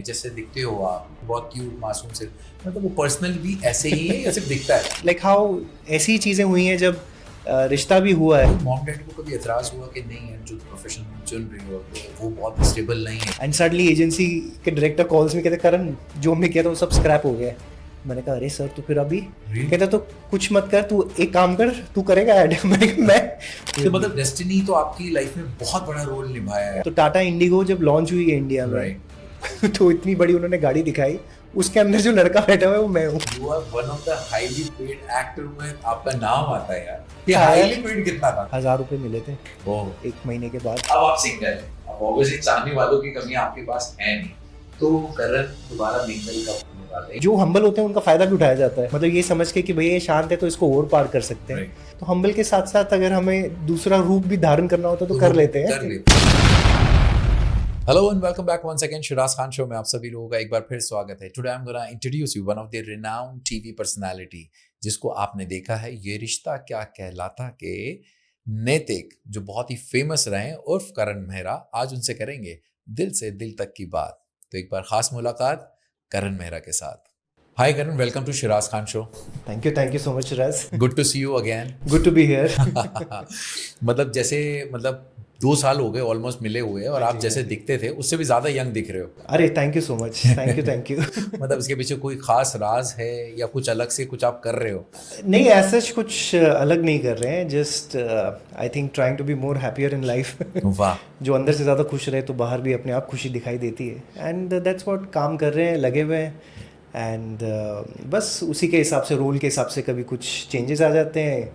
जैसे दिखते हो आप बहुत क्यूट मासूम से, मतलब वो पर्सनल भी ऐसे ही है या सिर्फ दिखता है? लाइक हाउ ऐसी चीज़ें हुई हैं जब रिश्ता भी हुआ है मॉम डैडी को कभी एतराज हुआ कि नहीं यार जो प्रोफेशन चुन रही हो तो वो बहुत स्टेबल नहीं है? एंड सडनली एजेंसी के डायरेक्टर कॉल्स में कहते करण जो हमने किया था वो सब स्क्रैप हो गया है। मैंने कहा अरे सर तो फिर अभी Really? कहता तो कुछ मत कर, तू एक काम कर, तू करेगा ऐड। मैंने कहा मैं तो मतलब डेस्टिनी तो आपकी लाइफ में बहुत बड़ा रोल निभाया है। तो टाटा इंडिगो जब लॉन्च हुई है इंडिया में राइट। तो इतनी बड़ी उन्होंने गाड़ी दिखाई, उसके अंदर जो लड़का बैठा हुआ है वो मैं हूँ। You are one of the highly paid actor में आपका नाम आता है यार। ये हाँ। हाईली पेड कितना था? 1000 रुपये मिले थे ओह। एक महीने के बाद। अब आप सिंगल हैं, अब ऑब्वियसली चाहने वालों की कमी आपके पास है नहीं, तो करण दोबारा मिंगल कब होने वाले हैं? जो हम्बल होते हैं उनका फायदा भी उठाया जाता है, मतलब ये समझ के कि भैया ये शांत है तो इसको और पार कर सकते हैं। तो हम्बल के साथ साथ अगर हमें दूसरा रूप भी धारण करना होता तो कर लेते हैं। Hello and welcome back once again Shiraz Khan show में आप सभी लोगों का एक बार फिर स्वागत है। Today I am gonna introduce you one of the renowned TV personality जिसको आपने देखा है ये रिश्ता क्या कहलाता के नैतिक, जो बहुत ही फेमस रहे उर्फ करण मेहरा। आज उनसे करेंगे दिल से दिल तक की बात। तो एक बार खास मुलाकात करण मेहरा के साथ। Hi Karan, welcome to Shiraz Khan show. Thank you so much Raj. Good to see you again. Good to be here. मतलब जैसे 2 साल हो गए ऑलमोस्ट मिले हुए और आप जैसे दिखते थे उससे भी ज्यादा यंग दिख रहे हो। अरे thank you so much, thank you. मतलब इसके पीछे कोई खास राज है या कुछ अलग से कुछ आप कर रहे हो? नहीं, ऐसा कुछ अलग नहीं कर रहे हैं, just I think trying to be more happier in life. वाह। जो अंदर से ज़्यादा खुश रहे तो बाहर भी अपने आप खुशी दिखाई देती है, एंड दैट्स व्हाट काम कर रहे हैं, लगे हुए हैं। एंड बस उसी के हिसाब से, रोल के हिसाब से कभी कुछ चेंजेस आ जाते हैं।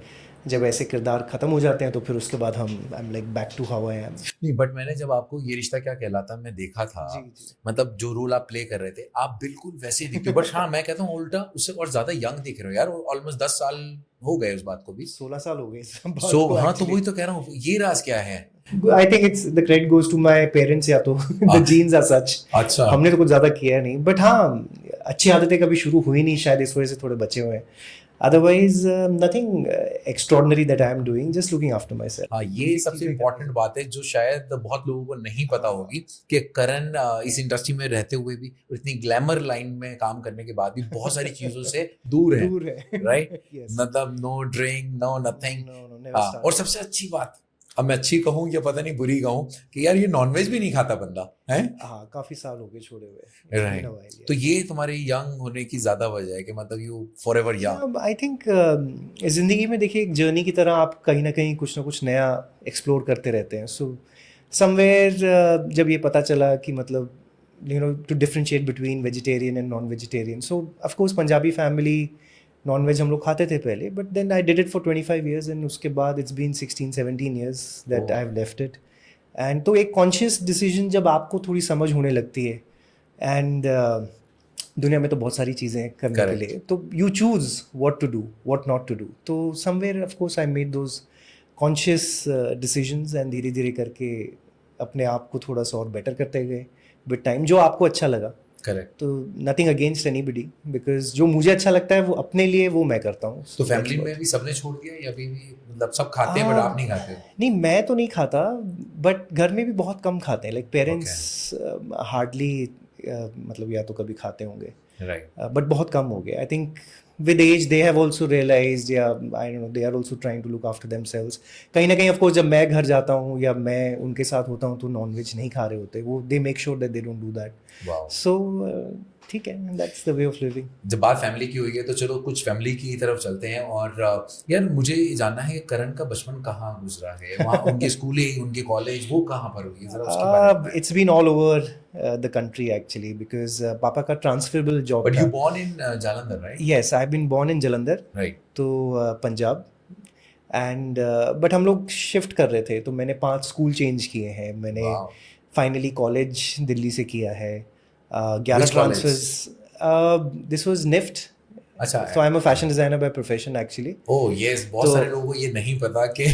जब ऐसे किरदार ख़त्म हो जाते हैं तो फिर उसके बाद हम I am like back to how I am. नहीं, बट मैंने जब आपको ये रिश्ता क्या कहलाता मैं देखा था, जी। मतलब जो रोल आप प्ले कर रहे थे आप बिल्कुल वैसे ही दिखते हो। बट हाँ, मैं कहता हूँ उल्टा उससे और ज्यादा यंग दिख रहे हो यार। ऑलमोस्ट 10 साल हो गए उस बात को भी। 16 साल हो गए इस बात सो को हाँ, तो actually। वही तो कह रहा हूँ, ये राज क्या है? I think it's the credit goes to my parents, या तो द जीन्स आर सच। अच्छा। हमने तो कुछ ज़्यादा किया नहीं, बट हाँ अच्छी आदतें कभी शुरू हुई नहीं, शायद इस वजह से थोड़े बचे हुए हैं। Otherwise nothing extraordinary that I am doing, just looking after my self. हाँ, ये सबसे इम्पोर्टेंट बात है जो शायद बहुत लोगों को नहीं पता होगी कि करण इस इंडस्ट्री में रहते हुए भी और इतनी ग्लैमर लाइन में काम करने के बाद भी बहुत सारी चीजों से दूर है। राइट। Yes. मतलब no drink, no nothing. No, never हाँ, started. और सबसे अच्छी बात, अब मैं अच्छी कहूँ या पता नहीं बुरी कहूँ, कि यार ये नॉनवेज भी नहीं खाता बंदा है। हाँ, काफी साल हो गए छोड़े हुए। राइट। तो ये तुम्हारे यंग होने की ज्यादा वजह है कि मतलब you for ever young. I think जिंदगी में देखिए एक जर्नी की तरह आप कहीं ना कहीं कुछ ना कुछ नया एक्सप्लोर करते रहते हैं। सो समवेयर जब ये पता चला कि मतलब you know to differentiate between vegetarian and non vegetarian. So of course Punjabi family non veg हम लोग खाते थे पहले, but then I did it for 25 years and उसके बाद it's been 16-17 years that I have left it. And तो एक conscious decision जब आपको थोड़ी समझ होने लगती है, एंड दुनिया में तो बहुत सारी चीज़ें करने के लिए, तो you choose what to do, what not to do. तो somewhere of course I made those conscious decisions, and धीरे धीरे करके अपने आप को थोड़ा सा और बेटर करते गए विद टाइम, जो आपको अच्छा लगा। करेक्ट। तो नथिंग अगेंस्ट एनीबडी, बिकॉज जो मुझे अच्छा लगता है वो अपने लिए वो मैं करता हूँ। तो फैमिली में भी सबने छोड़ दिया या अभी भी मतलब सब खाते हैं बट आप नहीं खाते? नहीं, मैं तो नहीं खाता, बट घर में भी बहुत कम खाते हैं। लाइक पेरेंट्स हार्डली मतलब या तो कभी खाते होंगे, राइट। बट बहुत कम हो गया। I think with age they have also realized, या I don't know, they are also trying to look after themselves. कहीं ना कहीं of course जब मैं घर जाता हूँ या मैं उनके साथ होता हूँ तो नॉनवेज नहीं खा रहे होते वो, they make sure that they don't do that. Wow. So ठीक है, that's the way of living. जब बात फैमिली की हुई है तो चलो कुछ फैमिली की तरफ चलते हैं। और यार मुझे जानना है कि करण का बचपन कहाँ गुजरा है, वहाँ उनकी स्कूलिंग, उनके कॉलेज वो कहाँ पर हुई है, जरा उसके बारे में। It's been all over the country actually, because पापा का transferable job But था। you born in Jalandhar, right? Yes, I've been born in Jalandhar, Right. तो पंजाब। एंड बट हम लोग शिफ्ट कर रहे थे तो मैंने 5 स्कूल चेंज किए हैं। मैंने Wow. फाइनली कॉलेज दिल्ली से किया है, 11 Which college? Transfers. This was NIFT. अच्छा। So I'm a fashion designer by profession actually. Oh yes, बहुत तो- सारे लोगों को ये नहीं पता कि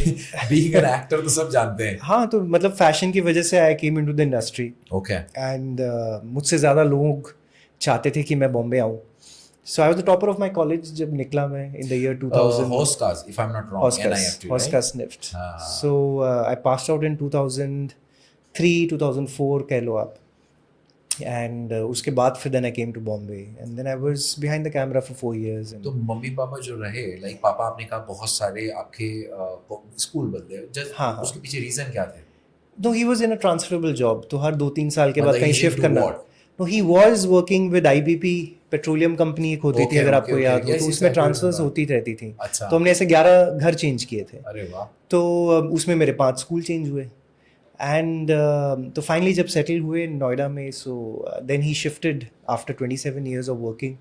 बीइंग एन एक्टर तो सब जानते हैं। हाँ, तो मतलब फैशन की वजह से I came into the industry, okay. And मुझसे ज़्यादा लोग चाहते थे कि मैं बॉम्बे आऊँ। So I was the topper of my college जब निकला मैं इन द ईयर 2000। हॉस्कास, if I'm not wrong, NIFT, right? हॉस्कास निफ्ट। हाँ। So I passed out in 2003 2004 कह लो आप। एंड उसके बाद फिर then I came to Bombay and then I was behind the camera for 4 years तो and मम्मी पापा जो रहे, लाइक पापा आपने कहा बहुत सारे आपके स्कूल बदले, जस्ट हाँ हाँ उसके पीछे रीजन क्या थे? No he was in a transferable job, तो हर 2-3 साल के बाद मतलब कहीं he's शिफ्ट into करना। what? No he was working with IBP petroleum company एक होती थी, ओके अगर ओके आपको ओके, याद हो, यस तो यस उसमें आई ट्रांसफर्स रिमेम्बर। होती रहती थी। अच्छा, तो हमने ऐसे 11 घर चेंज किए थे। अरे वाह। तो उसमें मेरे 5 स्कूल चेंज हुए एंड तो फाइनली जब सेटल हुए नोएडा में, so then he shifted after 27 years of working,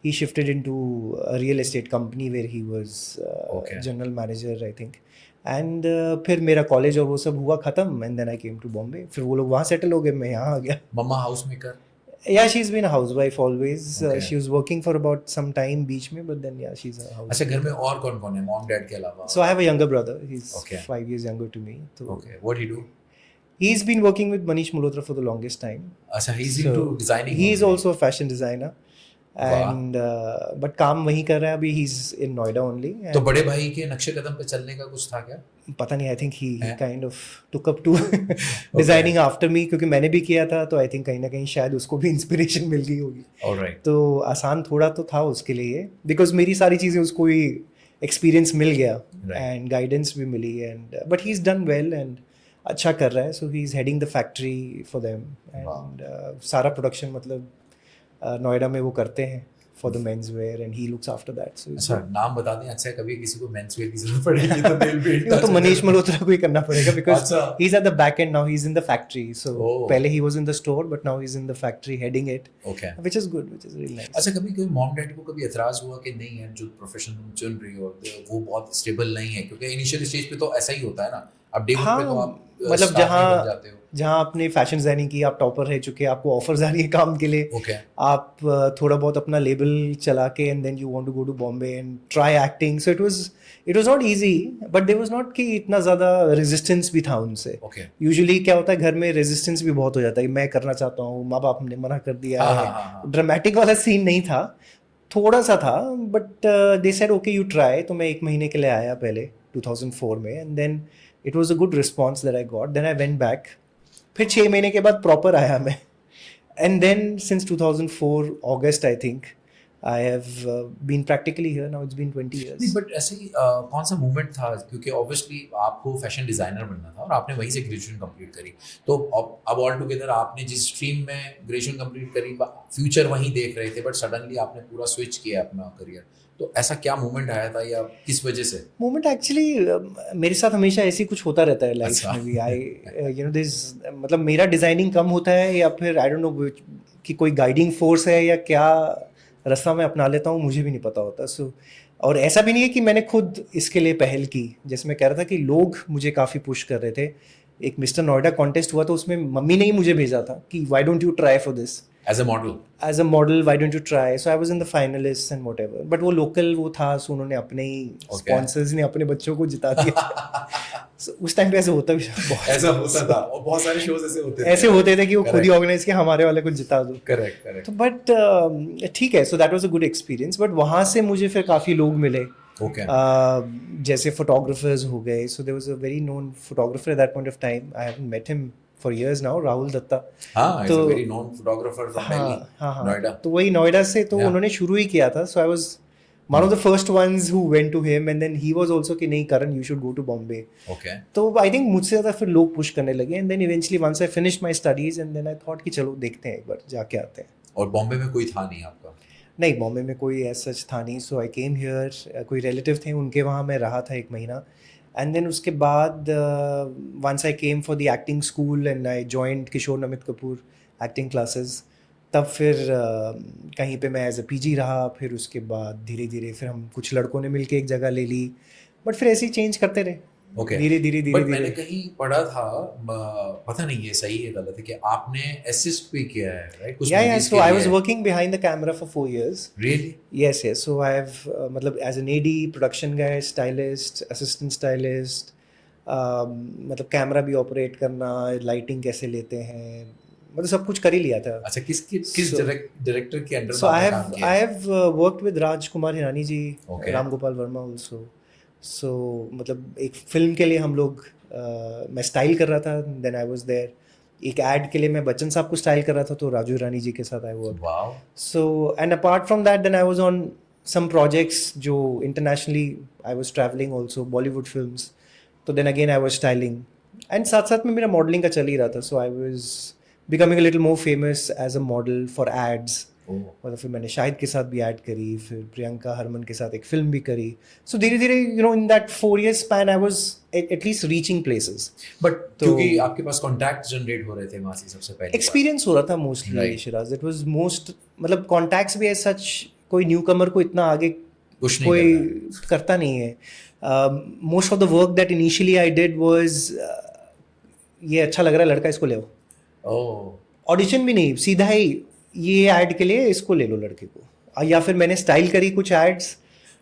he shifted into a real estate company where he was okay, general manager I think. And फिर मेरा कॉलेज और वो सब हुआ ख़त्म and then I came to Bombay. फिर वो लोग वहाँ सेटल हो गए, मैं यहाँ आ गया। मम्मा house maker? Yeah she is been a housewife always, okay, she was working for about some time बीच में, but then yeah she is a house. अच्छा घर में और कौन कौन है मॉम डैड के अलावा? So I have a younger brother, he is okay 5 years younger to me, तो okay, what he do? he's been working with Manish Malhotra for the longest time. अच्छा, he is So into designing he is only? also a fashion designer वाह। and but काम वहीं कर रहा है अभी, he's in Noida only तो and बड़े भाई के नक्शे कदम पे चलने का कुछ था क्या? पता नहीं, आई थिंक ही है? Kind of took up to designing after me, क्योंकि मैंने भी किया था, तो आई थिंक कहीं ना कहीं शायद उसको भी इंस्पिरेशन मिल गई होगी। ऑलराइट, तो आसान थोड़ा तो था उसके लिए, बिकॉज मेरी सारी चीज़ें उसको ही एक्सपीरियंस मिल गया Right. एंड गाइडेंस भी मिली and but he is done well and अच्छा कर रहा है। So he is heading the factory for them and सारा प्रोडक्शन मतलब नोएडा में वो करते हैं for the men's wear and he looks after that. So अच्छा नाम बता दें, अच्छा कभी किसी को मेंस वेयर की जरूरत पड़ेगी तो they'll be in वो touch तो with मनीष them. मल्होत्रा को ही करना पड़ेगा, बिकॉज अच्छा, he is at the back and, now he is in the factory. So Oh. पहले ही was in the store but now he is in the factory heading it, okay. Which is good, which is really nice. अच्छा कभी कोई mom dad को कभी एतराज हुआ कि नहीं यार जो प्रोफेशन तुम चुन रही हो वो बहुत स्टेबल नहीं है, क्योंकि इनिशियल स्टेज पे तो ऐसा ही होता है ना, अब डे वन हाँ, पे तो आप मतलब स्टार नहीं बन जहाँ जाते हो। जहाँ आपने फैशन डिजाइनिंग की, आप टॉपर रह चुके, आपको ऑफर्स आ रही है काम के लिए, ओके, आप थोड़ा बहुत अपना लेबल चला के and then you want to go to Bombay and try acting. So it was not easy, but there was not कि इतना ज़्यादा रेजिस्टेंस भी था उनसे। ओके, यूजुअली क्या होता है, घर में रेजिस्टेंस भी बहुत हो जाता है कि मैं करना चाहता हूँ, माँ बाप ने मना कर दिया हाँ है। हाँ हाँ हाँ, ड्रामेटिक वाला सीन नहीं था, थोड़ा सा था, but they said okay you try. तो मैं 1 महीने के लिए आया पहले 2004 में and then it was a good response that I got, then I went back. फिर 6 महीने के बाद प्रॉपर आया मैं and then since 2004 August I think I have been practically here, now it's been 20 नहीं years. बट ऐसे ही कौन सा मूवमेंट था, क्योंकि ऑब्वियसली आपको फैशन डिजाइनर बनना था और आपने वहीं से ग्रेजुएशन कंप्लीट करी, तो अब ऑल टुगेदर आपने जिस स्ट्रीम में ग्रेजुएशन कंप्लीट करी फ्यूचर वहीं देख रहे थे, बट सडनली आपने पूरा स्विच किया अपना करियर, तो ऐसा क्या मूवमेंट आया था या किस वजह से? मोमेंट एक्चुअली मेरे साथ हमेशा ऐसे ही कुछ होता रहता है लाइफ अच्छा। में भी। आई यू नो दिस, मतलब मेरा डिजाइनिंग कम होता है या फिर आई डोंट नो कि कोई गाइडिंग फोर्स है या क्या रास्ता मैं अपना लेता हूँ, मुझे भी नहीं पता होता। सो और ऐसा भी नहीं है कि मैंने खुद इसके लिए पहल की, जैसे मैं कह रहा था कि लोग मुझे काफ़ी पुश कर रहे थे। एक मिस्टर नोएडा कॉन्टेस्ट हुआ, तो उसमें मम्मी ने ही मुझे भेजा था कि why don't you try for this as a model? As a model, why don't you try. So I was in the finalist and whatever, but वो लोकल वो था, सो उन्होंने अपने ही Okay. स्पॉन्सर्स ने अपने बच्चों को जिता दिया। So, उस टाइम पे ऐसे होता भी बहुत, ऐसा होता था और बहुत सारे शोज ऐसे होते थे। ऐसे होते थे कि वो खुद ही Correct. ऑर्गेनाइज किया हमारे वाले को जिता दो। करेक्ट करेक्ट, तो बट ठीक है, so that was a good experience. But वहाँ से मुझे फिर काफ़ी लोग मिले, ओके, जैसे फोटोग्राफर्स हो गए। So there was a very known photographer at that point of time, I haven't met him for years now, Rahul Datta. हाँ इज अ तो वेरी नोन फोटोग्राफर फ्रॉम हाँ दिल्ली, हाँ हाँ, नोएडा। तो वही नोएडा से, तो Yeah. उन्होंने शुरू ही किया था। So I was one of the first ones who went to him and then he was also कि नहीं Karan you should go to Bombay. Okay, तो आई थिंक मुझसे ज़्यादा फिर लोग पुश करने लगे and then eventually once I finished my studies and then I thought कि चलो देखते हैं, एक बार जाके आते हैं। और बॉम्बे में कोई था नहीं आपका? नहीं, बॉम्बे में कोई ऐसा सच था नहीं। सो आई केम हियर, कोई रिलेटिव थे उनके वहाँ मैं रहा था 1 महीना एंड देन उसके बाद once I came for the acting school and I joined Kishore Namit Kapoor acting classes, तब फिर कहीं पे मैं एज अ पीजी रहा। फिर उसके बाद धीरे धीरे फिर हम कुछ लड़कों ने मिलके एक जगह ले ली, बट फिर ऐसे ही चेंज करते रहे ओके, धीरे धीरे धीरे बट मैंने धीरे। कहीं पढ़ा था, पता नहीं ये सही है गलत है, कि आपने असिस्ट भी किया है राइट कुछ या movies सो के आई लिए? Was working behind the camera for 4 years. Really? Yes, yes. So I have मतलब as an AD, production guy, stylist, assistant stylist, मतलब कैमरा भी ऑपरेट करना, लाइटिंग कैसे लेते हैं, मतलब सब कुछ कर ही लिया था। अच्छा किस So- डायरेक्टर के अंडर So में I आपने have काम किया? I have worked with Rajkumar Hirani ji, Okay. Ram Gopal Verma also. So मतलब एक फिल्म के लिए हम लोग मैं स्टाइल कर रहा था, then I was there. एक ऐड के लिए मैं बच्चन साहब को स्टाइल कर रहा था, तो राजू ईरानी जी के साथ I work. Wow. So, and apart from that, then I was on some projects जो internationally I was traveling also, Bollywood films. तो then again I was styling. And साथ साथ में मेरा modeling का चल ही रहा था. So I was becoming a little more famous as a model for ads. मतलब फिर मैंने शाहिद के साथ भी ऐड करी, फिर प्रियंका हरमन के साथ एक फिल्म भी करी. सो धीरे धीरे in that 4 years span I was at least reaching places. But क्योंकि आपके पास कॉन्टैक्ट जनरेट हो रहे थे वहां से सबसे पहले. एक्सपीरियंस हो रहा था mostly Right. Siraj. It was most मतलब कॉन्टैक्ट्स भी एज सच कोई न्यू कमर को इतना आगे कुछ नहीं कोई करता नहीं है. Most of the work that initially I did was ये अच्छा लग रहा है लड़का, इसको ले आओ. ओह. ऑडिशन भी नहीं, सीधा ही ये ऐड के लिए इसको ले लो लड़के को. या फिर मैंने स्टाइल करी कुछ एड्स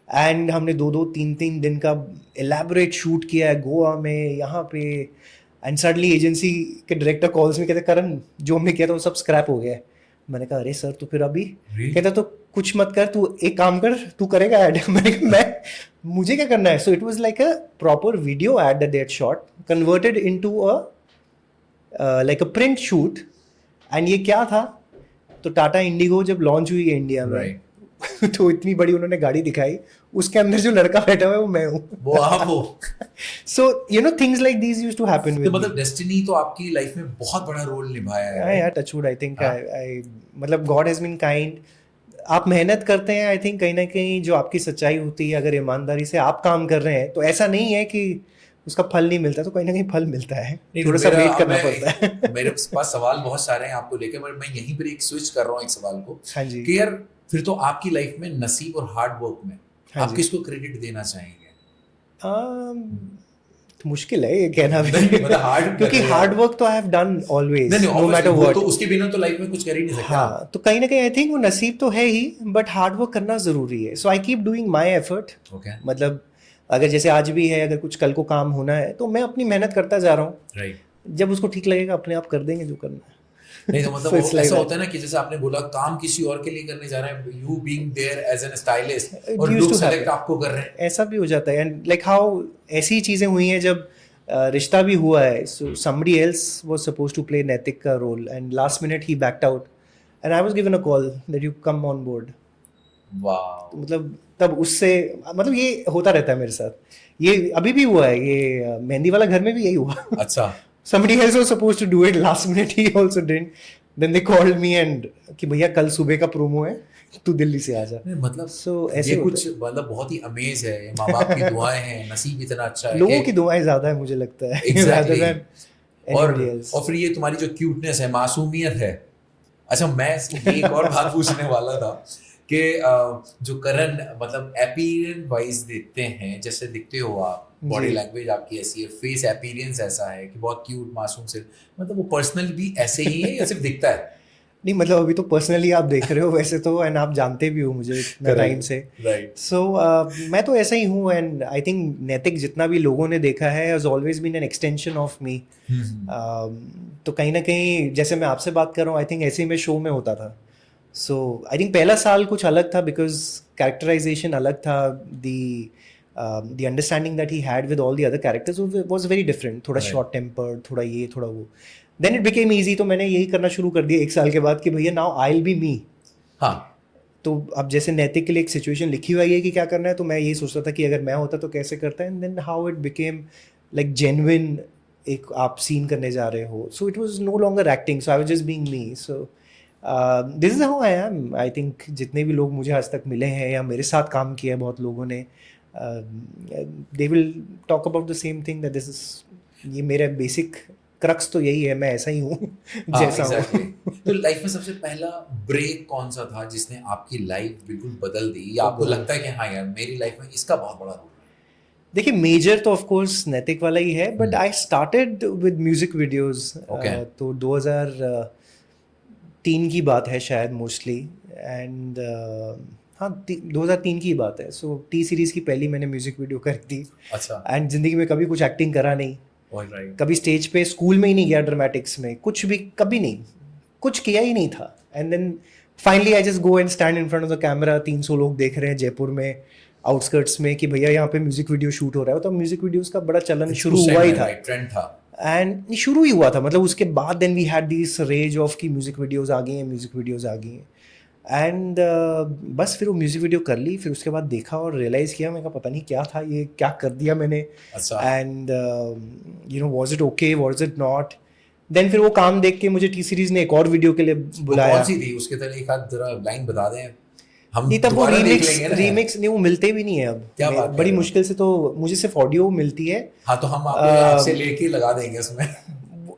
एंड हमने 2-3 दिन का एलैबोरेट शूट किया है गोवा में, यहाँ पे. एंड सडनली एजेंसी के डायरेक्टर कॉल्स में कहते करण जो हमने किया था वो सब स्क्रैप हो गया है. मैंने कहा अरे सर तो फिर अभी Really? कहता तो कुछ मत कर, तू एक काम कर, तू करेगा ऐड. मैंने कहा मैं मुझे क्या करना है. सो it was like a proper video add that they had shot converted into a like a print shoot. And ये क्या था, तो टाटा इंडिगो जब लॉन्च हुई है इंडिया में Right. तो इतनी बड़ी उन्होंने गाड़ी दिखाई, उसके अंदर जो लड़का बैठा हुआ है वो मैं हूँ. वो आप हो. So you know things like these used to happen तो विद मतलब डेस्टिनी तो आपकी लाइफ में बहुत बड़ा रोल निभाया है. यार टचवुड. आई थिंक हाँ. आई मतलब गॉड हैज बीन काइंड. आप मेहनत करते हैं, आई थिंक कहीं ना कहीं जो आपकी सच्चाई होती है, अगर ईमानदारी से आप काम कर रहे हैं तो ऐसा नहीं है कि उसका फल नहीं मिलता, तो कहीं ना कहीं फल मिलता है. नहीं, थोड़ा सा मेरा- वेट करना मैं- पड़ता है. मेरे पास सवाल बहुत सारे हैं आपको लेकर, बट मैं यहीं पर एक स्विच कर रहा हूँ एक सवाल को हाँ जी. कि यार फिर तो आपकी लाइफ में नसीब और हार्ड वर्क में हाँ आप जी. किसको क्रेडिट देना चाहेंगे? तो मुश्किल है ये कहना भी. नहीं, मतलब hard क्योंकि कर रहे हार्ड हो। वर्क तो आई हैव डन ऑलवेज नहीं, नो obviously, मैटर वो व्हाट. तो उसके बिना तो लाइफ में कुछ कर ही नहीं सकते. हाँ, तो कहीं ना कहीं आई थिंक वो नसीब तो है ही, बट हार्ड वर्क करना ज़रूरी है. So I keep doing my effort. Okay. मतलब अगर जैसे आज भी है, अगर कुछ कल को काम होना है तो मैं अपनी मेहनत करता जा रहा हूँ. राइट. जब उसको ठीक लगेगा अपने आप कर देंगे जो करना है. नहीं तो मतलब So it's वो like ऐसा that. होता है ना कि जैसे आपने बोला काम किसी और के लिए करने जा रहे हैं, you being there as an stylist It और used लोग to सेलेक्ट happen. आपको कर रहे हैं. ऐसा भी हो जाता है. एंड लाइक हाउ ऐसी चीज़ें हुई हैं जब रिश्ता भी हुआ है. सो somebody else was supposed to play Naitik का role and last minute he backed out and I was given a call that you come on board. Wow. मतलब तब उससे मतलब ये होता रहता है मेरे साथ. ये अभी भी हुआ है, ये मेहंदी वाला घर में भी यही हुआ. अच्छा. somebody else was supposed to do it, last minute he also didn't. then they called me and कि भैया कल सुबह का प्रोमो है, तू दिल्ली से आ जा. नहीं, मतलब So ऐसे ये होता कुछ मतलब बहुत ही अमेज है. ये माँ बाप की दुआएं हैं, नसीब इतना अच्छा है लोगों कि- की दुआएं ज्यादा है मुझे लगता है Exactly. rather than और anybody else. और फिर ये तुम्हारी जो क्यूटनेस है, मासूमियत है. अच्छा, मैं एक और बात पूछने वाला था कि जो करण मतलब अपीयरेंस वाइज देखते हैं, जैसे दिखते हो आप, बॉडी जी. लैंग्वेज आपकी ऐसी है, फेस अपीयरेंस ऐसा है कि बहुत क्यूट मासूम से, मतलब वो पर्सनल भी ऐसे ही है या सिर्फ दिखता है? नहीं मतलब अभी तो पर्सनली आप देख रहे हो वैसे तो, एंड आप जानते भी हो मुझे इतना Correct. टाइम से. राइट. सो मैं तो ऐसा ही हूँ. एंड आई थिंक नैतिक जितना भी लोगों ने देखा है has always been an extension of me. तो कहीं ना कहीं जैसे मैं आपसे बात कर रहा हूँ, आई थिंक ऐसे ही मैं शो में होता था. सो आई थिंक पहला साल कुछ अलग था बिकॉज कैरेक्टराइजेशन अलग था. The understanding that he had with all the other characters was very different. थोड़ा Right. शॉर्ट टेम्पर्ड, थोड़ा ये थोड़ा वो. Then it became easy. तो मैंने यही करना शुरू कर दिया 1 साल के बाद कि भैया नाउ आई विल बी मी. हाँ. तो अब जैसे नैतिक के लिए एक सिचुएशन लिखी हुई है कि क्या करना है, तो मैं यही सोचता था कि अगर मैं होता तो कैसे करता. And then how it became like genuine. एक आप सीन करने जा रहे हो, so it was no longer acting, so I was just being me. So this is how I am. I think जितने भी लोग मुझे आज तक मिले हैं या मेरे साथ काम किया है बहुत लोगों ने, they will talk about the same thing that this is. ये मेरा बेसिक क्रक्स तो यही है, मैं ऐसा ही हूँ जैसा हूँ. exactly. तो लाइफ में सबसे पहला ब्रेक कौन सा था जिसने आपकी लाइफ बिल्कुल बदल दी, या आपको लगता है कि हाँ यार मेरी लाइफ में इसका बहुत बड़ा रोल है? देखिए मेजर तो ऑफ कोर्स नैतिक वाला ही है, but I started with music videos. Okay. तो 2003 की बात है शायद मोस्टली. एंड हाँ 2003 की बात है. सो टी सीरीज की पहली मैंने म्यूजिक वीडियो करी थी. अच्छा. एंड जिंदगी में कभी कुछ एक्टिंग करा नहीं, ऑलराइट. कभी स्टेज पे स्कूल में ही नहीं गया, ड्रामेटिक्स में कुछ भी कभी नहीं, कुछ किया ही नहीं था. And then finally I just go and stand in front of the camera. 300 लोग देख रहे हैं जयपुर में आउटस्कर्ट्स में कि भैया यहाँ पे म्यूजिक वीडियो शूट हो रहा है. तो म्यूजिक वीडियोस का बड़ा चलन शुरू हुआ ही था. ट्रेंड था. एंड शुरू ही हुआ था, मतलब उसके बाद then we had this rage of कि म्यूज़िक वीडियोज़ आ गई हैं, म्यूज़िक वीडियोज़ आ गई हैं। एंड बस फिर वो म्यूज़िक वीडियो कर ली, फिर उसके बाद देखा और रियलाइज़ किया, मैं कहा पता नहीं क्या था ये, क्या कर दिया मैंने। अच्छा। And you know was it okay, was it not. Then फिर वो काम देख के मुझे टी सीरीज़ ने एक और वीडियो के लिए वो बुलाया। कौन सी थी उसके तरह, एक आध जरा लाइन बता दें, हम नहीं तब वो दोबारा देख रीमिक्स लेंगे ना। रीमिक्स नहीं, वो मिलते भी नहीं है अब। क्या बात कर बड़ी रहे हो? मुश्किल से, तो मुझे सिर्फ ऑडियो मिलती है। हाँ तो हम आपसे लेके लगा देंगे उसमें।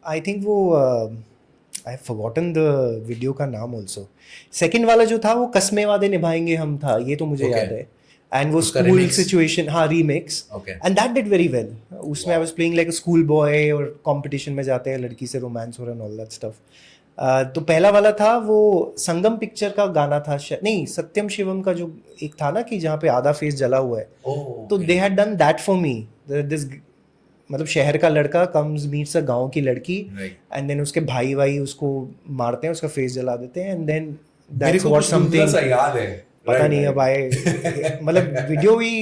आई थिंक वो I have forgotten the video का नाम ऑल्सो। सेकंड वाला जो था वो कस्मे वादे निभाएंगे हम था, ये तो मुझे Okay. याद है। एंड वो उसका स्कूल remix? सिचुएशन, हाँ remix, Okay. And that did very well. उसमें I was playing like a schoolboy और कंपटीशन में जाते हैं, लड़की से रोमांस हो रहा है एंड ऑल दैट स्टफ। तो पहला वाला था वो संगम पिक्चर का गाना था, नहीं सत्यम शिवम का जो एक था ना कि जहाँ पे आधा फेस जला हुआ है, ओह, तो they had done that for me. This मतलब शहर का लड़का कम्स मीट्स अ गांव की लड़की, राइट। एंड देन उसके भाई उसको मारते हैं, उसका फेस जला देते हैं, एंड देन मेरे दैट्स को व्हाट कुछ धुंधला समथिंग, सा याद है। पता Right, नहीं right. अब आए मतलब वीडियो भी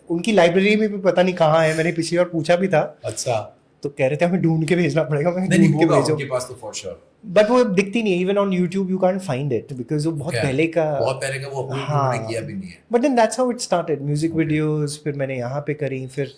उनकी लाइब्रेरी में भी पता नहीं कहाँ है, मैंने पिछली बार पूछा भी था, अच्छा। तो कह रहे थे हमें ढूंढ के भेजना पड़ेगा, मैं नहीं ढूंढ के होगा भेजो, उनके पास तो फॉर श्योर। बट वो दिखती नहीं है। Even on YouTube you can't find it because वो बहुत पहले का, बहुत पहले का, वो अपलोड हाँ, उन्होंने किया भी नहीं है। But then that's how it started. Music videos फिर मैंने यहाँ पे करी, फिर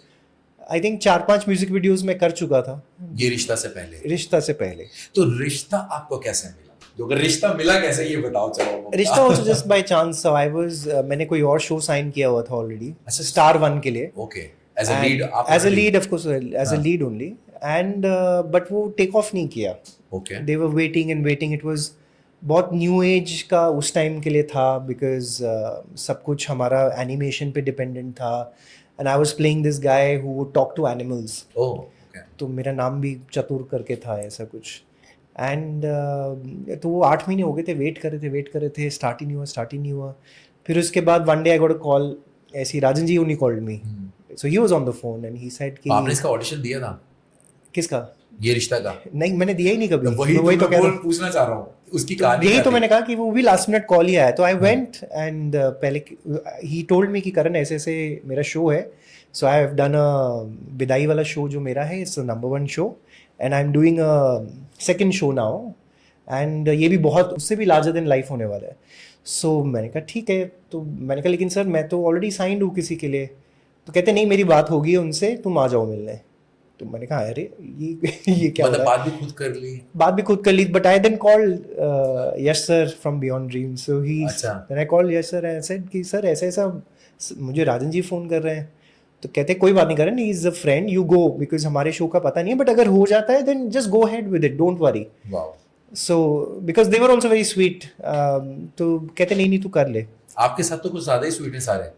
आई थिंक 4-5 म्यूजिक वीडियोस मैं कर चुका था ये रिश्ता से पहले। रिश्ता से पहले। तो रिश्ता आपको कैसे मिला? जो अगर रिश्ता मिला कैसे, ये बताओ चलो। रिश्ता also just by chance. So I was, मैंने कोई और शो साइन किया हुआ था ऑलरेडी, अच्छा, स्टार वन के लिए, okay, as a lead. As a lead of course, as a lead only, and but वो टेक ऑफ नहीं किया। Okay. They were waiting and waiting. It was बहुत न्यू एज का उस टाइम के लिए था, बिकॉज सब कुछ हमारा एनिमेशन पे डिपेंडेंट था, and I was playing this guy who would talk to animals. Oh, okay. तो मेरा नाम भी चतुर करके था ऐसा कुछ। एंड तो वो 8 महीने हो गए थे, वेट कर रहे थे, स्टार्ट ही नहीं हुआ। फिर उसके बाद one day I got a call, ऐसी Rajan ji only called me, so he was on the phone and he said कि आपने इसका ऑडिशन दिया था? किसका? ये रिश्ता का? नहीं, मैंने दिया ही नहीं कभी। वही मैं तो कह रहा हूँ, पूछना चाह रहा हूँ, उसकी कहानी यही क्या तो थी? मैंने कहा कि वो भी लास्ट मिनट कॉल ही आया, तो आई वेंट एंड पहले ही टोल्ड मी कि करण ऐसे ऐसे मेरा शो है, so I have done a विदाई वाला शो जो मेरा है, it's number 1 show, and I am doing a second show now, and ये भी बहुत उससे भी लार्जर देन लाइफ होने वाला है। सो मैंने कहा ठीक है, तो मैंने कहा लेकिन सर मैं तो ऑलरेडी साइंड हूँ किसी के लिए। तो कहते नहीं, मेरी बात होगी उनसे, तुम आ जाओ मिलने। तो मैंने कहा अरे ये क्या हो मतलब रहा है? बात भी खुद कर ली? बात भी खुद कर ली, but I then called Yash sir from Beyond Dream, so he अच्छा। Then I called Yash sir and said कि सर ऐसा ऐसा मुझे राजन जी फ़ोन कर रहे हैं। तो कहते कोई बात नहीं करें, he is a friend, you go, because हमारे शो का पता नहीं है, बट अगर हो जाता है then just go ahead with it, don't worry. Wow. So because they were also very sweet, तो कहते नहीं तू कर ले। आपके साथ तो कुछ ज्यादा ही स्वीट है सारे।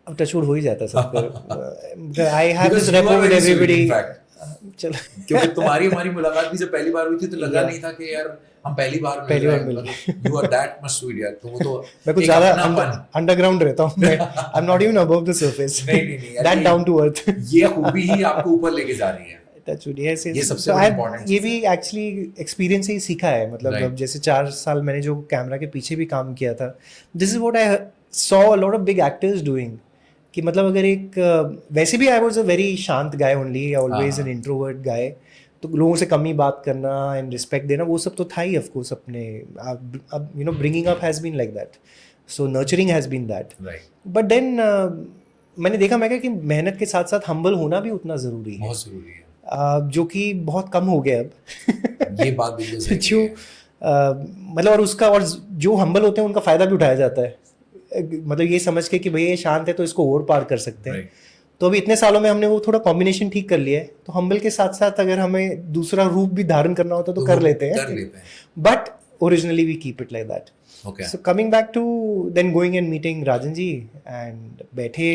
अब टचवुड हो ही जाता है सब पर। I have Because this you are rapport with very sweet, everybody. in fact. चलो क्योंकि तुम्हारी हमारी मुलाकात भी जब पहली बार हुई थी तो लगा Yeah. नहीं था कि यार हम पहली बार पहली बार मिल you are that much sweet यार। तुम तो मैं कुछ एक ज्यादा अपनापन। अंडरग्राउंड रहता हूँ मैं, I am not even above the surface, नहीं, दैट ये- डाउन टू अर्थ। ये खूबी ही आपको ऊपर लेके जा रही है। ये सबसे बड़ी important ये चीज़ भी एक्चुअली एक्सपीरियंस से ही सीखा है, मतलब Right. अब जैसे 4 साल मैंने जो कैमरा के पीछे भी काम किया था, this is what I saw a lot of big actors doing, कि मतलब अगर एक वैसे भी आई वाज अ वेरी शांत guy only, always an introvert guy, तो लोगों से कम ही बात करना एंड रिस्पेक्ट देना वो सब तो था ही ऑफ कोर्स अपने। अब you know bringing up has been like that, so nurturing has been that, right. But then मैंने देखा मैं कि मेहनत के साथ साथ हम्बल होना भी उतना ज़रूरी है, बहुत जरूरी है। जो कि बहुत कम हो गया अब। ये बात बिल्कुल सही जो है। मतलब और उसका, और जो हम्बल होते हैं उनका फ़ायदा भी उठाया जाता है, मतलब ये समझ के कि भैया ये शांत है तो इसको और पार कर सकते हैं। Right. तो अभी इतने सालों में हमने वो थोड़ा कॉम्बिनेशन ठीक कर लिया है, तो हम्बल के साथ साथ अगर हमें दूसरा रूप भी धारण करना होता तो कर वो लेते कर हैं, लेते हैं। But originally we keep it like that. Okay. So coming back to then going and meeting Rajan ji, and बैठे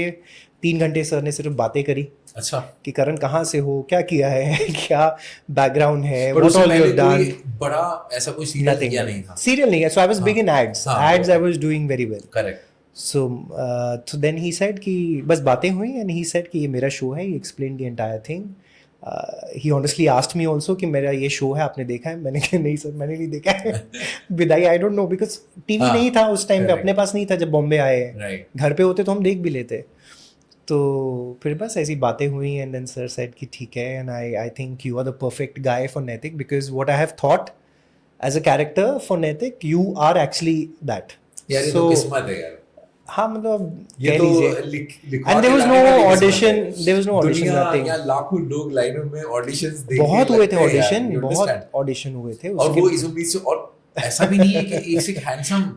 3 घंटे सर ने सिर्फ बातें करी अच्छा। कि करण कहाँ से हो, क्या किया है, क्या बैकग्राउंड है, पर व्हाट उससे ऑल यू पहले हैव डन। कोई बड़ा ऐसा कोई सीरियल किया नहीं था। सीरियल नहीं है, so I was big in ads, हाँ, ads I okay. Was doing very well. Correct. So then he said कि बस बातें हुई, एंड ही सेड कि ये मेरा शो है, he explain the entire thing. He honestly asked me also कि मेरा ये शो है, आपने देखा है? मैंने कहा नहीं सर, मैंने नहीं देखा है। विदाई I don't know, because TV हाँ, नहीं था उस टाइम पे, correct. अपने पास नहीं था जब बॉम्बे आए। राइट। घर पे होते तो हम देख भी लेते। तो फिर बस ऐसी बातें हुई एंड देन सर सेड कि ठीक है and I think you are the perfect guy for Naitik because what I have thought as a character for Naitik you are actually that यार ये तो किस्मत है यार, हाँ मतलब ये कह तो लीजिए लिखवा एंड के देयर वाज लाने नो वाली किस्मत ऑडिशन है। देयर वाज नो ऑडिशन दुनिया नथिंग या लाखों लोग लाइनों में ऑडिशंस देके बहुत हुए थे लगते हैं यार, ऑडिशन you बहुत understand? ऑडिशन हुए थे और उसके वो इसमें बीच से, और ऐसा भी नहीं है कि एक से एक हैंडसम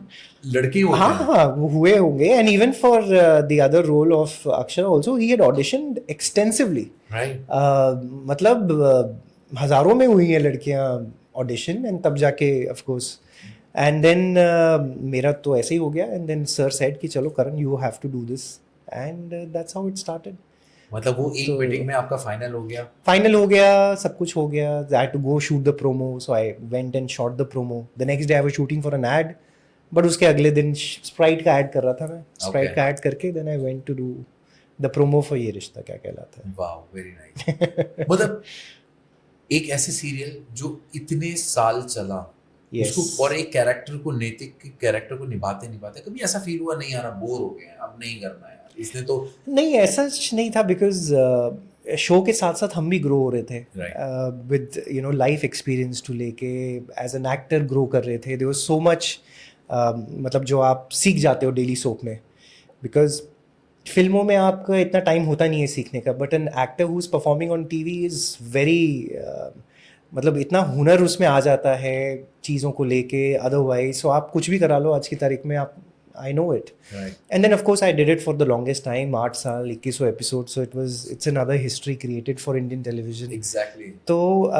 लड़के होते हाँ हैं, हाँ वो हुए होंगे and even for the other role of Akshara also he had auditioned extensively right? मतलब हजारों में हुई हैं लड़कियां ऑडिशन एंड तब जाके ऑफ कोर्स एंड देन मेरा तो ऐसे ही हो गया एंड देन सर सेड कि चलो Karan you have to do this and that's how it started मतलब वो एक तो मीटिंग में आपका फाइनल हो गया? फाइनल हो गया सब कुछ हो गया I had to go shoot the promo so I went and shot the promo the next day I was shooting for an ad but उसके अगले दिन स्प्राइट का ऐड कर रहा था मैं स्प्राइट Okay. का ऐड करके then I went to do the promo for Yeh Rishta क्या कहलाता है वाह, वेरी नाइस। मतलब एक ऐसे सीरियल जो इतने साल चला, Yes. उसको, और एक कैरेक्टर को, नैतिक के कैरेक्टर को निभाते निभाते कभी ऐसा फील हुआ नहीं यार अब बोर हो गए हैं, अब नहीं करना है यार, इसने तो नहीं ऐसा नहीं था बिकॉज शो के साथ साथ हम भी ग्रो हो रहे थे Right. With you know life experience to लेके एज एन एक्टर ग्रो कर रहे थे देयर वाज सो मच मतलब जो आप सीख जाते हो डेली सोप में बिकॉज फिल्मों में आपका इतना टाइम होता नहीं है सीखने का but an actor who is performing on TV is very मतलब इतना हुनर उसमें आ जाता है चीज़ों को लेके अदरवाइज सो आप कुछ भी करा लो आज की तारीख में आप I know it right, and then of course I did it for the longest time 8 साल 2100 episode so it's another history created for Indian television exactly, तो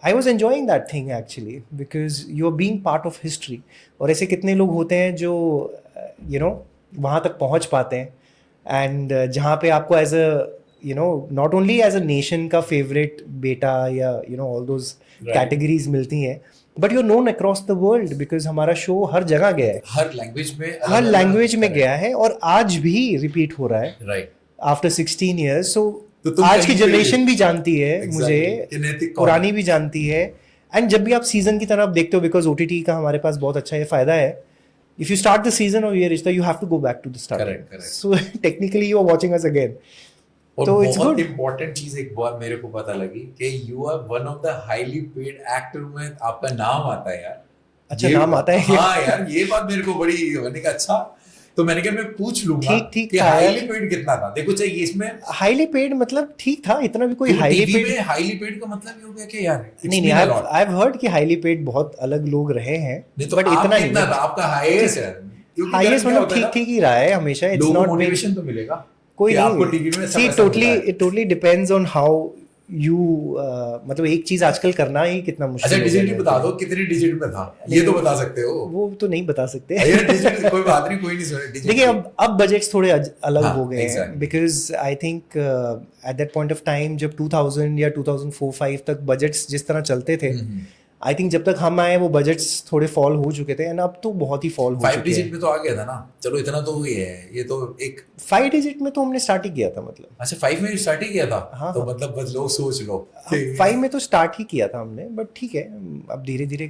I was enjoying that thing actually because you are being part of history और ऐसे कितने लोग होते हैं जो you know वहाँ तक पहुँच पाते हैं एंड जहाँ पे आपको as a you know not only as a nation का फेवरेट बेटा या you know all those Right. Categories मिलती हैं but you known across the world because हमारा शो हर जगह गया है हर लैंग्वेज में, हर लैंग्वेज में गया है और आज भी रिपीट हो रहा है राइट। आफ्टर 16 ईयर्स सो तो तुम आज की कहीं पे- जनरेशन भी जानती है Exactly, मुझे कि नैतिक कौन पुरानी है? भी जानती है एंड जब भी आप सीजन की तरफ देखते हो बिकॉज ओटीटी का हमारे पास बहुत अच्छा ये फायदा है if you start the season और Yeh Rishta you have to go back to the Correct, start correct. So technically you are watching us again और तो it's बहुत good. इम्पोर्टेंट चीज एक बार मेरे को पता लगी कि you are one of the highly paid actor में आपका नाम आता है यार। अच्छा, ये नाम आता है? हाँ यार, ये बात मेरे को बड़ी, मैंने कहा अच्छा, तो मैंने कहा मैं पूछ लूंगा ठीक कि था यार। हाईली पेड कितना था। देखो चाहिए इसमें हाईली पेड मतलब ठीक था इतना भी कोई हाईली टीवी पेड में हाईली पेड का मतलब ये हो गया कि यार नहीं नहीं आई हैव हर्ड कि हाईली पेड बहुत अलग लोग रहे हैं नहीं तो बट आप इतना कितना नहीं था? आपका हाईएस्ट है, क्योंकि हाईएस्ट क्या मतलब होता है ठीक ना, ठीक ही रहा है हमेशा इट्स लोगों को नॉट मोटिवेशन तो मिलेगा कोई कि आपको नहीं टीवी में सब सी ऐसा टोटली मिलता है। It totally depends on how you मतलब एक चीज आजकल करना ही कितना अच्छा मुश्किल हो डिजिट गया बता है। दो कितने डिजिट में था, ये तो बता सकते हो। वो तो नहीं बता सकते यार डिजिट कोई बात नहीं, कोई नहीं सुने डिजिट। देखिए अब बजट्स थोड़े अलग हाँ, हो गए हैं exactly. Because I think eight that point of time जब 2000 या 2004-5 तक बजट्स जिस तरह चलते थे आई थिंक जब तक हम आए वो बजट्स थोड़े फॉल हो चुके थे एंड अब तो बहुत ही फॉल हो 5 चुके डिजिट हैं में तो आ गया था ना, चलो इतना तो ये है, ये तो एक 5 डिजिट में तो हमने स्टार्ट ही किया था मतलब अच्छा 5 में स्टार्ट ही किया था। हाँ, तो हाँ। मतलब बस लोग सोच लो 5 में तो स्टार्ट ही किया था हमने बट ठीक है अब धीरे धीरे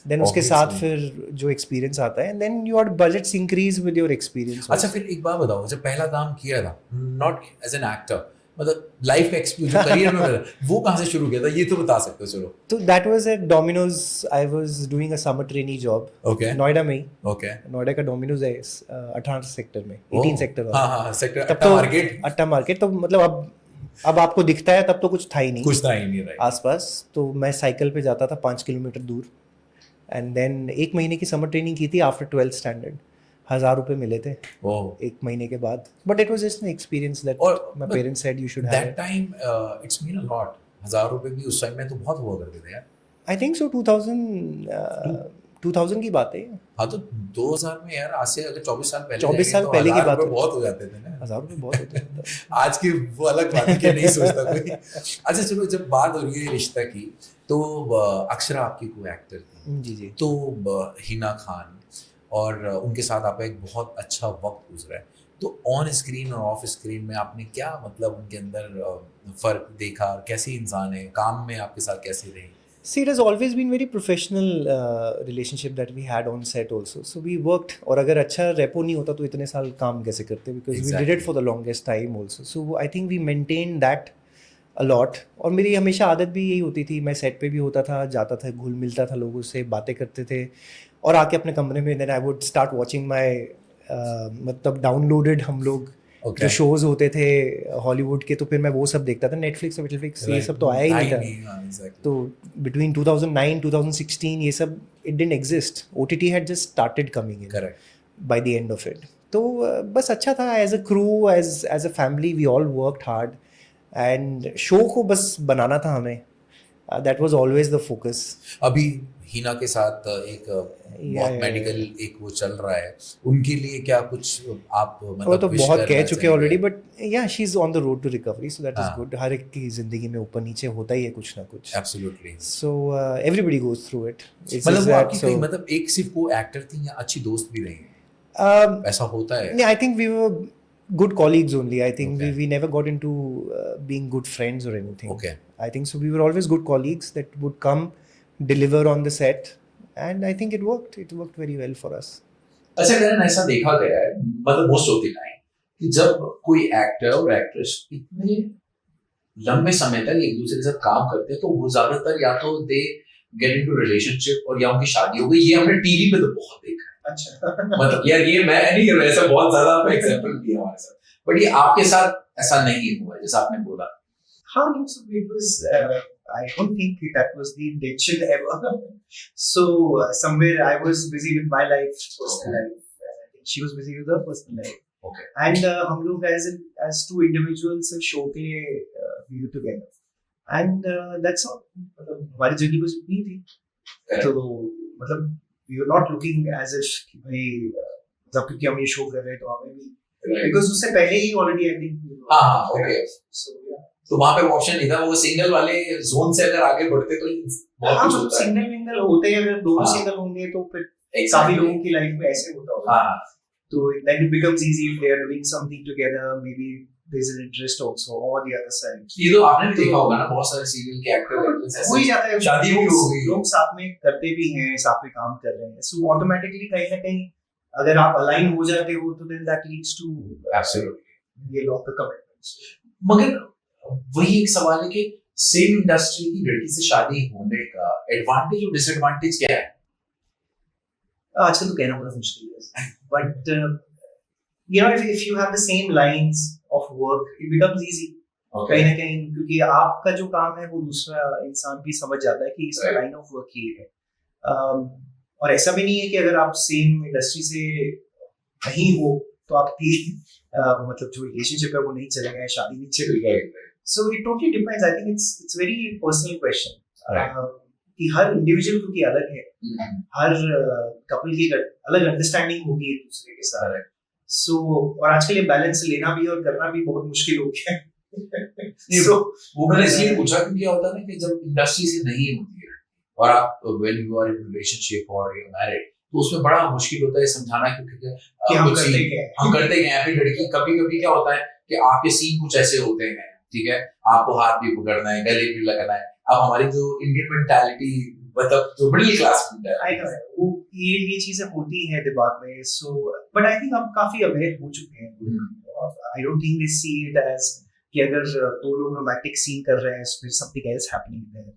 देन उसके साथ Obviously. फिर जो एक्सपीरियंस आता है and then your budgets increase with your experience अच्छा फिर एक बात बताओ, जब पहला काम किया था नॉट एज एन एक्टर, मतलब लाइफ का एक्सपीरियंस करियर में मिला, वो कहाँ से शुरू किया था ये तो बता सकते हो। चलो तो that was at Domino's I was doing a summer trainee job okay Noida में ही ओके नोएडा का डोमिनोज है 18 सेक्टर में 18 सेक्टर वाला हाँ हाँ सेक्टर तब अट्टा तो मार्केट अट्टा मार्केट तो मतलब अब आपको दिखता है तब तो कुछ था ही नहीं कुछ था ही नहीं, राइट। आसपास तो मैं साइकिल पे जाता था 5 किलोमीटर दूर एंड देन 1 महीने की समर ट्रेनिंग की थी आफ्टर 12th स्टैंडर्ड 1000 रुपए मिले थे ओह 1 महीने के बाद but it was just an experience that और my parents said you should that have time it's mean a lot. 1000 रुपए भी उस टाइम में तो बहुत हुआ करते थे यार। आई थिंक सो 2000 की बात है हाँ तो 2000 में यार, आज से अगर 24 साल पहले 24 जाएंगे साल तो पहले की 1000 बात रुपए है। बहुत हो जाते थे ना। 1000 रुपए बहुत होते हैं आज की वो अलग बात है कि नहीं सोचता कोई। अच्छा चलो, जब बात हो रही है रिश्ता की, तो अक्षरा आपकी कोई एक्टर थी, जी जी तो हिना खान, और उनके साथ आपका एक बहुत अच्छा वक्त गुजरा है, तो ऑन स्क्रीन और ऑफ स्क्रीन में आपने क्या मतलब उनके अंदर फर्क देखा, कैसी इंसान है, काम में आपके साथ कैसी रही? See, it has always been very professional relationship that we had on set also. So we worked. और अगर अच्छा रेपो नहीं होता तो इतने साल काम कैसे करते? Because we did it for the longest time also. So I think we maintained that a lot. और मेरी हमेशा आदत भी यही होती थी. मैं सेट पे भी होता था, जाता था, घुल मिलता था लोगों से, बातें करते थे और आके अपने कमरे में then I would start watching my मतलब डाउनलोडेड हम लोग जो शोज होते थे हॉलीवुड के, तो फिर मैं वो सब देखता था. नेटफ्लिक्स ये सब तो आया ही नहीं था. तो बिटवीन 2009 2016 ये सब it didn't exist. OTT had just started coming in by the end of it. तो बस अच्छा था. As a crew, as a family we all worked hard and show को बस बनाना था हमें. That was always the focus. अभी हीना के साथ एक बहुत मेडिकल एक वो चल रहा है, उनके लिए क्या कुछ आप मतलब वो तो बहुत कह चुके already, but yeah she is on the road to recovery, so that is good. हर एक की जिंदगी में ऊपर नीचे होता ही है कुछ ना कुछ. Absolutely. So everybody goes through it. मतलब वो आपकी कोई मतलब एक सिर्फ वो एक्टर थी या अच्छी दोस्त भी रही? ऐसा होता है? I think we were good colleagues only. I think we never got into being good friends or anything. Okay. I think so we were always good colleagues that would come, deliver on the set, and I think it worked very well for us. अच्छा करण, ऐसा देखा गया है मतलब most of the time कि जब कोई actor और एक्ट्रेस इतने लंबे समय तक एक दूसरे के साथ काम करते हैं तो वो ज्यादातर या तो दे गेट इनटू रिलेशनशिप और या उनकी शादी हो गई. ये हमने टीवी पे तो बहुत देखा है. अच्छा. मतलब यार ये मैं नहीं कर रहा, ऐसा बहुत ज्यादा आपने एग्जांपल दिया हमारे साथ, बट ये आपके साथ ऐसा नहीं हुआ जैसा आपने बोला. How so it was I don't think that was the intention ever. So somewhere I was busy with my life, personal life. She was busy with her personal life. Okay. And हम लोग as two individuals show पे we were together. And that's all. मतलब हमारी journey बस इतनी थी. तो मतलब we were not looking as if कि भाई मतलब क्योंकि हम ये शो कर रहे हैं तो हमें भी because उससे पहले ही already I think. हाँ ओके. So yeah. तो वहाँ पे ऑप्शन नहीं था. वो सिंगल वाले जोन से अगर आगे बढ़ते तो बहुत कुछ होता है. सिंगल होते हैं, अगर दोनों सिंगल होंगे तो फिर काफी लोगों की लाइफ में ऐसे होता होगा. तो then it becomes easy if they are doing something together, maybe there's an interest also on the other side. ये तो आपने भी देखा होगा ना, बहुत सारे सीरियल के एक्टर हो ही जाता है. शादी भी हो गई, लोग साथ में करते भी हैं, साथ में काम कर रहे हैं. So automatically कहीं ना कहीं अगर आप अलाइन हो जाते हो तो then that leads to absolutely ये longer commitments. मगर वही एक सवाल है कि सेम इंडस्ट्री की लड़की से शादी होने का एडवांटेज और डिसएडवांटेज क्या है? आजकल तो कहना बड़ा मुश्किल है, but you know if you have the same lines of work it becomes easy. कहीं ना कहीं क्योंकि आपका जो काम है वो दूसरा इंसान भी समझ जाता है कि इसका लाइन ऑफ वर्क ये है. और ऐसा भी नहीं है कि अगर आप सेम इंडस्ट्री से नहीं हो तो आपकी मतलब जो रिलेशनशिप है वो नहीं चलेगा, शादी नहीं चलेगी. So it totally depends. I think it's very personal question. कि हर इंडिविजुअल क्योंकि अलग है, हर कपल की अलग अंडरस्टैंडिंग होगी एक दूसरे के साथ. So और आजकल ये बैलेंस लेना भी और करना भी बहुत मुश्किल हो गया है. So वो मैंने इसलिए पूछा क्योंकि क्या होता है ना कि जब इंडस्ट्री से नहीं होती है और आप when you are in relationship or you're married तो उसमें बड़ा मुश्किल होता है समझाना कि हम करते क्या है. लड़की कभी क्या होता है कि आपके सीन कुछ ऐसे होते हैं, ठीक है, आपको हाथ भी पकड़ना है, गले भी लगाना है. अब हमारी जो इंडियन मेंटालिटी मतलब जो मिडिल क्लास मेंटालिटी है वो ये चीजें होती हैं दिमाग में. सो बट आई थिंक अब काफी अवेयर हो चुके हैं. I don't think they see it as कि अगर दो लोग रोमांटिक सीन कर रहे हैं फिर something else happening there.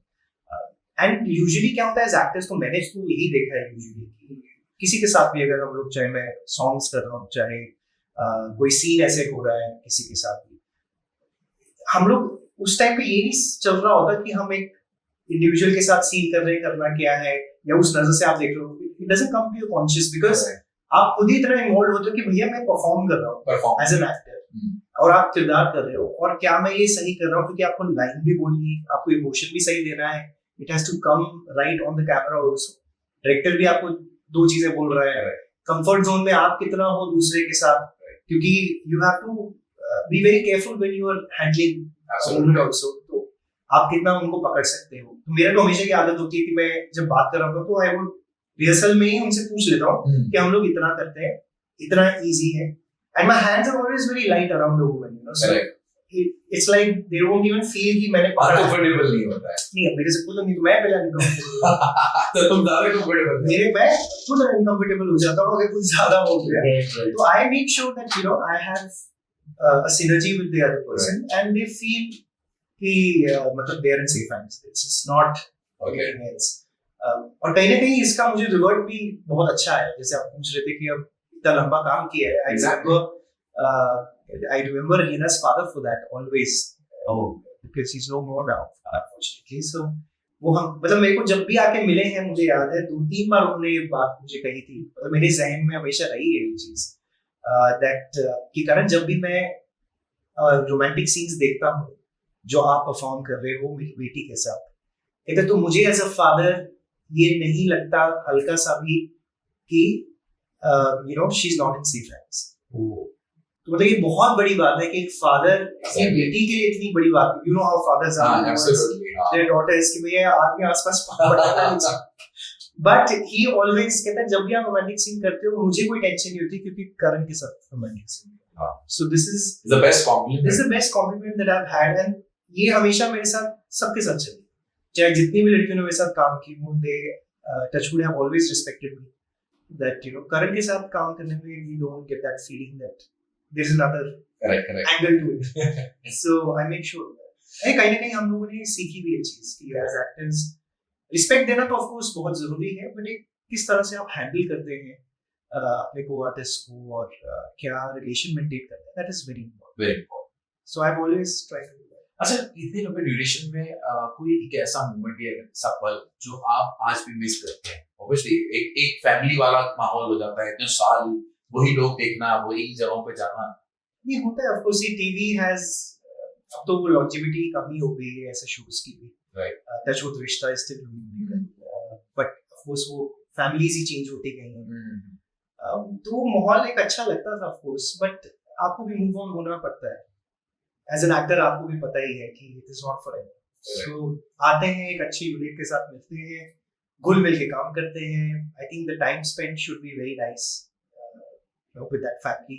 And usually क्या होता है एज एक्टर्स तो मैंने तो यही देखा है यूजुअली किसी के साथ भी अगर हम लोग चाहे मैं सॉन्ग्स कर रहा हूँ चाहे कोई सीन ऐसे हो रहा है किसी के साथ भी, हम लोग उस टाइम पे ये नहीं चल रहा होता कि हम एक इंडिविजुअल के साथ सीन कर रहे हैं, करना क्या है या उस नजर से आप देख रहे हो. It doesn't come to your conscious because आप खुद ही इतना इन्वॉल्व होते हो कि भैया मैं परफॉर्म कर रहा हूँ एज एन एक्टर और आप किरदार कर रहे हो और क्या मैं ये सही कर रहा हूँ क्योंकि आपको लाइन भी बोलनी है, आपको इमोशन भी सही देना है. It has to come right on the camera also. Director भी आपको दो चीजें बोल रहा है. कंफर्ट जोन में आप कितना हो दूसरे के साथ क्योंकि you have to be very careful when you are handling also. तो आप कितना उनको पकड़ सकते हो. तो मेरा तो हमेशा की आदत होती है कि मैं जब बात कर रहा हूँ तो आई वुड रिहर्सल में ही उनसे पूछ लेता हूँ कि हम लोग इतना करते हैं, इतना इजी है. And my hands are always very light around the woman, you know. So it's like they don't even feel कि मैंने पकड़ा है। कंफर्टेबल नहीं होता है नहीं, अब मेरे से खुद नहीं तो मैं पहले uncomfortable तो तुम ज्यादा कंफर्टेबल मेरे मैं खुद uncomfortable हो जाता हूँ अगर कुछ ज्यादा हो गया तो I make sure that I have a synergy with the other person and they feel कि मतलब they are in safe hands, it's not anything else। और कहीं ना कहीं इसका मुझे रिवर्ट भी बहुत अच्छा है, जैसे आप पूछ रहे थे कि अब इतना लंबा काम किया है। I remember Hina's father for that always, because he's no more now, unfortunately। So वो हम मतलब मेरे को जब भी आके मिले हैं मुझे याद है 2-3 बार उन्होंने ये बात मुझे कही थी और मेरे जहन में हमेशा रही है ये चीज that कि करण जब भी मैं रोमांटिक सीन्स देखता हूँ जो आप परफॉर्म कर रहे हो मेरी बेटी के साथ, कहते तो मुझे एज अ फादर ये नहीं लगता हल्का सा भी कि she is not in safe hands. तो मतलब ये बहुत बड़ी बात है कि एक फादर अपनी बेटी के लिए इतनी बड़ी बात है। How fathers are there daughters कि भैया आदमी आसपास पकड़ना नहीं चाहिए, बट ही ऑलवेज कहता है जब भी आप रोमांटिक सीन करते हो मुझे कोई टेंशन नहीं होती क्योंकि करण के साथ romantic scene. So this is the best compliment that I have had and ये हमेशा मेरे साथ सबके साथ चली, चाहे जितनी भी लड़कियों ने मेरे साथ काम की हो, they touchwood have always respected me that Karan के साथ काम करने में we don't get that feeling that there is another angle to it। So I make sure that कहीं ना कहीं हम लोगों ने सीखी भी ये चीज कि as actors रिस्पेक्ट देना तो ऑफ कोर्स बहुत जरूरी है, बट एक किस तरह से आप हैंडल करते हैं अपने को आर्टिस्ट को और क्या रिलेशन मेंटेन करते हैं, that is very important. So I have always try to do that. अच्छा, इतने लंबे ड्यूरेशन में कोई एक ऐसा मोमेंट या ऐसा पल जो आप आज भी मिस करते हैं? ऑब्वियसली एक फैमिली वाला माहौल हो जाता है, इतने साल वही लोग देखना, वही जगहों पे जाना। नहीं होता है ऑफ कोर्स, ये टीवी हैज अब तो वो लॉन्जेविटी कम ही हो गई है ऐसे शोज की भी, राइट। टचवुड रिश्ता is still but of course वो फैमिलीज ही चेंज होती गई हैं। तो वो माहौल एक अच्छा लगता था ऑफ कोर्स, बट आपको भी मूव ऑन होना पड़ता है एज एन एक्टर। आपको भी पता ही है कि इट इज नॉट फॉरएवर। सो आते हैं एक अच्छी यूनिट के साथ मिलते हैं, घुल मिल के काम करते हैं। I think the time spend should be very nice with that family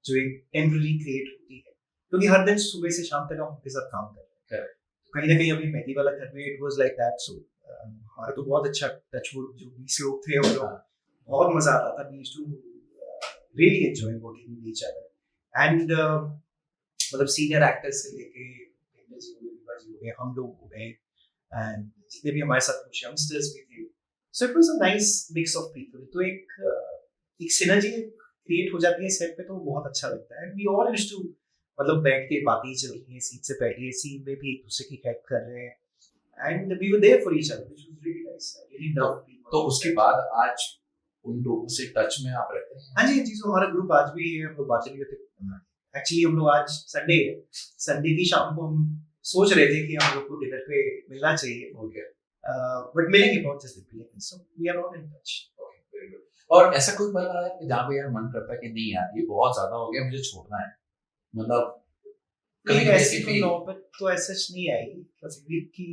जो एक टेम्पररी क्रिएट होती है, क्योंकि हर दिन सुबह से शाम तक हम उनके साथ काम कर रहे हैं। कहीं ना कहीं अभी मेहंदी वाला घर में इट वाज लाइक दैट। सो हमारा तो बहुत अच्छा टचवुड जो 20 लोग थे वो लोग बहुत मजा आता था। We used to really enjoy working with each other and मतलब सीनियर एक्टर्स से लेके हम लोग हो गए एंड जितने भी हमारे साथ कुछ यंगस्टर्स भी थे। सो it was a nice mix of people. तो एक सिनर्जी क्रिएट हो जाती है सेट पे, तो बहुत अच्छा लगता है। वी ऑल यूज्ड टू मतलब बैठ के बातें चल रही हैं सीट से पहले, सीन में भी एक दूसरे की हेल्प कर रहे हैं and we were there for each other which was really nice, really lovely. तो उसके बाद आज उन लोगों से टच में आप रहते हैं? हाँ जी, तो हमारा ग्रुप आज भी है, हम लोग बातें भी करते हैं। एक्चुअली हम लोग आज संडे है, संडे की शाम को हम सोच रहे थे कि हम लोग को डिनर पे मिलना चाहिए, बट मिलेंगे बहुत जल्दी मिलेंगे। So we are not in touch. और ऐसा कोई पल आया कि जहाँ पे यार मन करता है कि नहीं यार ये बहुत ज्यादा हो गया, मुझे छोड़ना है, मतलब कभी ऐसी नौबत तो ऐसा नहीं आई कि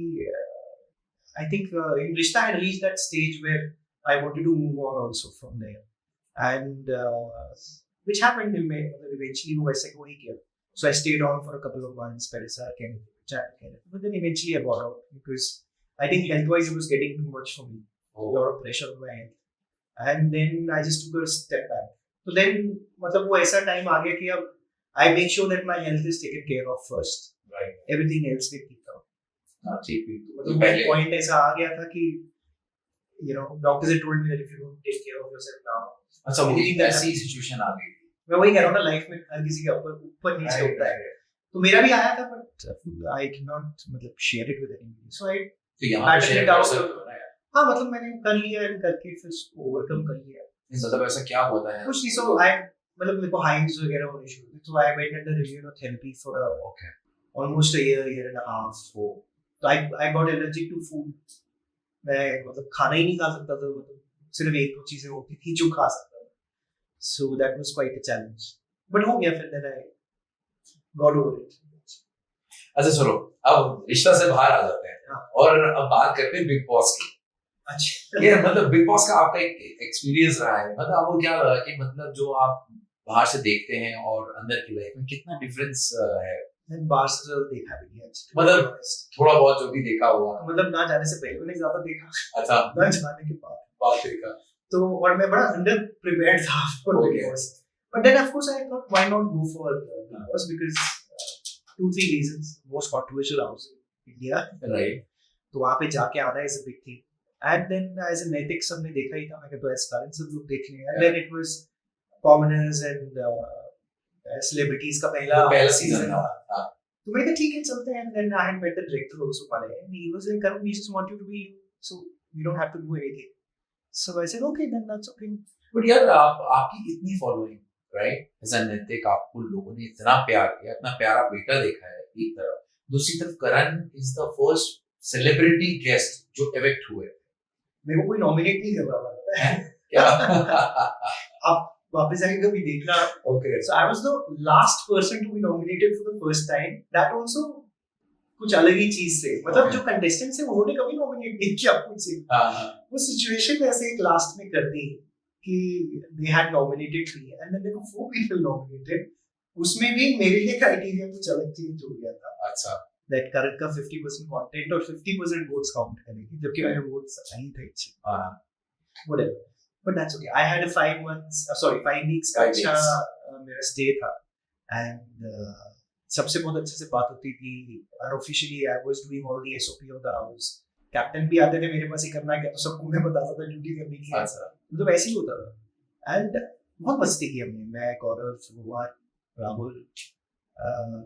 आई थिंक इन रिश्ता had reached that stage where I wanted to move on also from there and which happened in May, eventually वो ऐसे हो ही गया। So I stayed on for a couple of months, पहले साल के but then eventually I got out because I think health wise it was getting too much for me, a lot of pressure on my head and then I just took a step back। So then मतलब वो ऐसा time आ गया कि अब I make sure that my health is taken care of first, right? Everything else will pick up। मतलब वो point ऐसा आ गया था कि doctors had told me that if you don't take care of yourself now, अच्छा वो एक ऐसी सिचुएशन आ गई थी। मैं वही कह रहा हूँ ना, लाइफ में हर किसी के ऊपर नीचे होता है, तो मेरा भी आया था बट I did not मतलब share it with anybody। So I battled it out। हाँ मतलब मैंने कर लिया एंड करके फिर उसको ओवरकम कर लिया। मतलब ऐसा क्या होता है? कुछ नहीं, सो आई मतलब मेरे को हाइव्स वगैरह होने शुरू हुए, तो I went under immunotherapy for almost a year and a half। तो I got allergic to food। मैं मतलब खाना ही नहीं खा सकता था, मतलब सिर्फ एक दो चीजें होती थी जो खा सकता था। So that was quite a challenge, but हो गया फिर। then I got over it। अच्छा चलो अब रिश्ता से बाहर आ जाते हैं और अब बात करते हैं बिग बॉस की। अच्छा ये मतलब बिग बॉस का आपका एक एक्सपीरियंस रहा है, मतलब आपको क्या लगा कि मतलब जो आप बाहर से देखते हैं और अंदर की लाइफ में कितना डिफरेंस है And बार्सिलोना देखा भी नहीं actually, मतलब to be honest. थोड़ा बहुत जो भी देखा हुआ। मतलब ना जाने से पहले मैंने ज्यादा देखा, अच्छा, ना जाने के बाद। बात देखा। तो और मैं बड़ा under prepared था for Big Okay. Boss. But then of course I thought why not go for Big Boss because 2-3 reasons. Most controversial house in India. Right. तो वहाँ पे जाके आना is a big thing. And then as a नैतिक सबने देखा ही था, मैं कहता हूँ as parents सब लोग देख लें. And then it was commoners and celebrities का पहला सीजन था। हाँ। तो मैंने कहा ठीक है चलते हैं. And then I had met the director also Palay, and he was like, "Karan, we just want you to be so you don't have to do anything." So I said, "Okay, then that's okay." But यार आपकी इतनी following, right, as a नैतिक आपको लोगों ने इतना प्यार किया, इतना प्यारा बेटा देखा है एक तरफ, दूसरी तरफ Karan is the first celebrity guest जो इवेक्ट हुए। मेरे को कोई नॉमिनेट नहीं कर रहा था क्या? आप वापस जाके कभी देखना. Okay. So I was the last person to be nominated for the first time. That also कुछ अलग ही चीज से, मतलब Okay. जो कंटेस्टेंट्स हैं उन्होंने कभी नॉमिनेट नहीं किया मुझसे. हाँ। वो सिचुएशन ऐसे एक लास्ट में कर दी कि they had nominated me and then there were 4 people nominated. उसमें भी मेरे लिए क्राइटेरिया कुछ अलग चेंज हो गया था. अच्छा। That करण का 50% कंटेंट और 50% वोट्स काउंट करेंगे, जबकि मेरे वोट्स नहीं थे अच्छे. हाँ। Whatever. But that's okay. I had a 5 weeks का 5 अच्छा weeks. मेरा स्टे था. And सबसे बहुत अच्छे से बात होती थी. Unofficially I was doing all the SOP of the house. Captain भी आते थे मेरे पास, ही करना है क्या, तो सबको मैं बताता था ड्यूटी करने की. अच्छा। मतलब ऐसे ही होता था. एंड बहुत मस्ती की हमने, मैं, गौरव, भगवान, Rahul,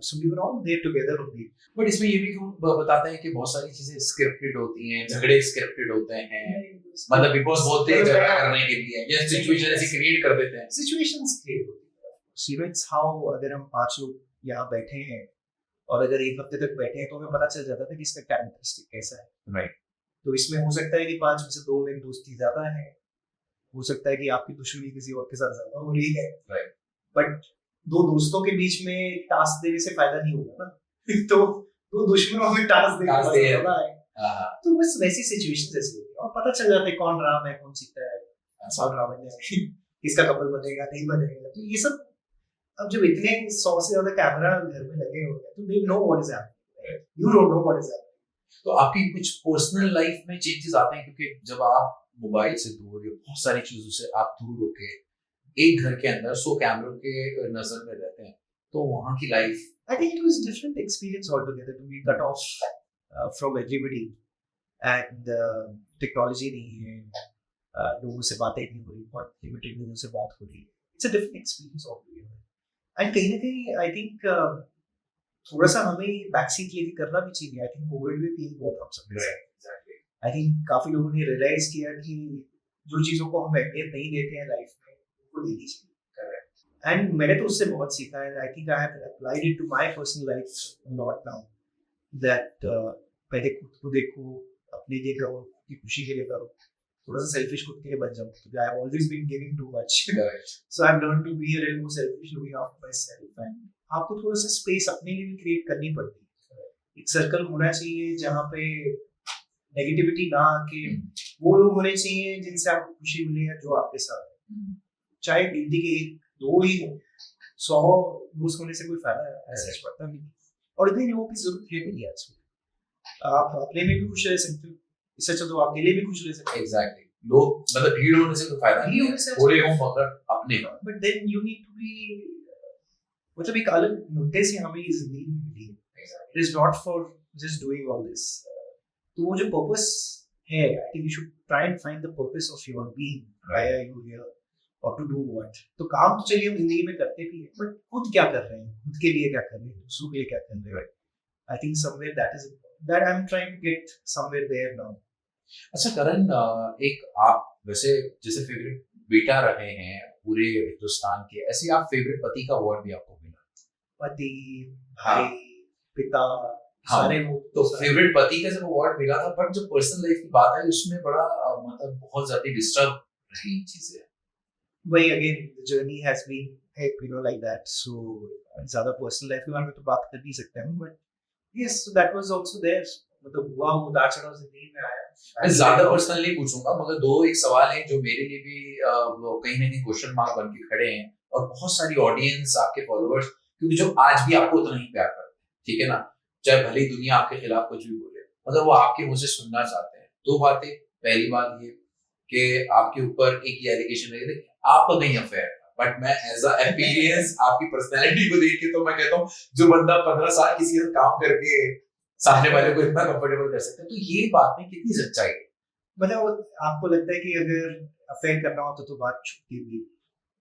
so we were all there together only. But इसमें ये भी क्यों बताते हैं कि बहुत सारी चीजें स्क्रिप्टेड होती हैं, झगड़े स्क्रिप्टेड होते हैं, मतलब बिग बॉस बोलते हैं झगड़ा करने के लिए, या सिचुएशन ऐसी क्रिएट कर देते हैं। सिचुएशंस क्रिएट होती है. So it's how अगर हम 5 लोग यहाँ बैठे हैं और अगर एक हफ्ते तक बैठे हैं तो हमें पता चल जाता था कि इसका कैरेक्टरिस्टिक कैसा है. राइट। तो इसमें हो सकता है कि 5 में से 2 में दोस्ती ज्यादा है, हो सकता है कि आपकी दुश्मनी किसी और के साथ ज्यादा हो रही है. Right. बट 2 दोस्तों के बीच में टास्क देने से फायदा नहीं होगा ना. तो 2 दुश्मनों में टास्क देने टास्क से दे- फायदा है. हाँ। तो बस वैसी सिचुएशंस ऐसी होती है और पता चल जाता है कौन राम है कौन सीता है, कौन रावण है, किसका कपल बनेगा नहीं बनेगा. तो ये सब अब जब इतने 100 से ज्यादा कैमरा घर में लगे हुए हैं तो they know what is happening, you don't know what is happening. तो आपकी कुछ पर्सनल लाइफ में चेंजेस आते हैं, क्योंकि जब आप मोबाइल से दूर या बहुत सारी चीजों से आप दूर होके एक घर के अंदर 100 कैमरों के नजर में रहते हैं, तो वहाँ की life I think it was a different experience altogether to be cut off from everybody and technology नहीं है, लोगों से बातें नहीं हो रही, बहुत लिमिटेड लोगों से बात हो रही है. It's a different experience altogether. And कहीं ना कहीं I think थोड़ा सा हमें बैक सीट लेके करना भी चाहिए. I think कोविड में भी बहुत हम सब ने. I think काफी लोगों ने रियलाइज किया कि जो चीजों को हम अहमियत नहीं देते हैं लाइफ में उनको देनी चाहिए. एंड मैंने तो उससे बहुत सीखा है. I think I have applied it to my personal life a lot now that पहले खुद को देखो, अपने लिए करो, अपनी खुशी के लिए करो, थोड़ा सा सेल्फिश खुद के लिए बन जाओ. I have always been giving too much, so I have learn to be a little more selfish, looking after my self. And आपको थोड़ा सा स्पेस अपने लिए भी क्रिएट करनी पड़ती है. एक सर्कल होना चाहिए जहाँ पे नेगेटिविटी ना आके, वो लोग होने चाहिए जिनसे आपको खुशी मिले या जो आपके साथ है. चाहे गिनती के 1-2 ही हो, 100 दोस्त होने से कोई फायदा ऐसा पड़ता नहीं. और इतने लोगों की जरूरत है भी नहीं आजकल. आप अपने में भी खुश रह सकते हो, इससे अच्छा तो आपके लिए भी खुश रह सकते हो. एग्जैक्टली. लोग मतलब भीड़ होने से कोई फायदा भीड़ नहीं होने से है, थोड़े हों मगर अपने हों. But then you need to be, मतलब एक अलग मुद्दे से हमें ये जिंदगी में मिली है. It is not for just doing all this. तो वो जो पर्पस है, I think you should try and find the purpose of your being, why are you here और टू डू व्हाट. तो काम तो चलिए हम जिंदगी में करते भी हैं, बट खुद क्या कर रहे हैं, खुद के लिए क्या कर रहे हैं, दूसरों के लिए क्या कर रहे हैं. I think somewhere that I am trying to get somewhere there now. अच्छा करण, एक आप वैसे जैसे फेवरेट बेटा रहे हैं पूरे हिंदुस्तान के, ऐसे आप फेवरेट पति का अवार्ड भी आपको मिला. पति, हाँ. भाई, पिता, हाँ. सारे लोग. तो फेवरेट पति का जब अवार्ड मिला था, बट जो पर्सनल लाइफ की बात है उसमें बड़ा मतलब बहुत ज्यादा डिस्टर्ब रही चीजें. वही again the journey has been like that, so ज्यादा पर्सनल लाइफ के बारे में तो बात कर नहीं सकते हम, but yes that was also there. मतलब हुआ उतार चढ़ाव जिंदगी में आया. मैं ज्यादा पर्सनल नहीं पूछूंगा, मगर 2 एक सवाल हैं जो मेरे लिए भी कहीं ना कहीं क्वेश्चन मार्क बन के खड़े हैं, और बहुत सारी ऑडियंस आपके फॉलोअर्स, क्योंकि जो आज भी आपको उतना ही प्यार करते हैं, ठीक है ना, चाहे भले ही दुनिया आपके खिलाफ कुछ भी बोले, मगर वो आपके मुंह से सुनना चाहते हैं। दो बातें, पहली बात ये कि आपके ऊपर एक ये एलिगेशन लगे थे आपका कहीं अफेयर, बट मैं एज अ एक्सपीरियंस आपकी पर्सनैलिटी को देख के तो मैं कहता हूँ जो बंदा 15 साल किसी से काम करके सामने वाले को इतना कंफर्टेबल कर सकता है, तो ये बात में कितनी सच्चाई है? मतलब आपको लगता है कि अगर अफेयर करना हो तो बात छूटती भी।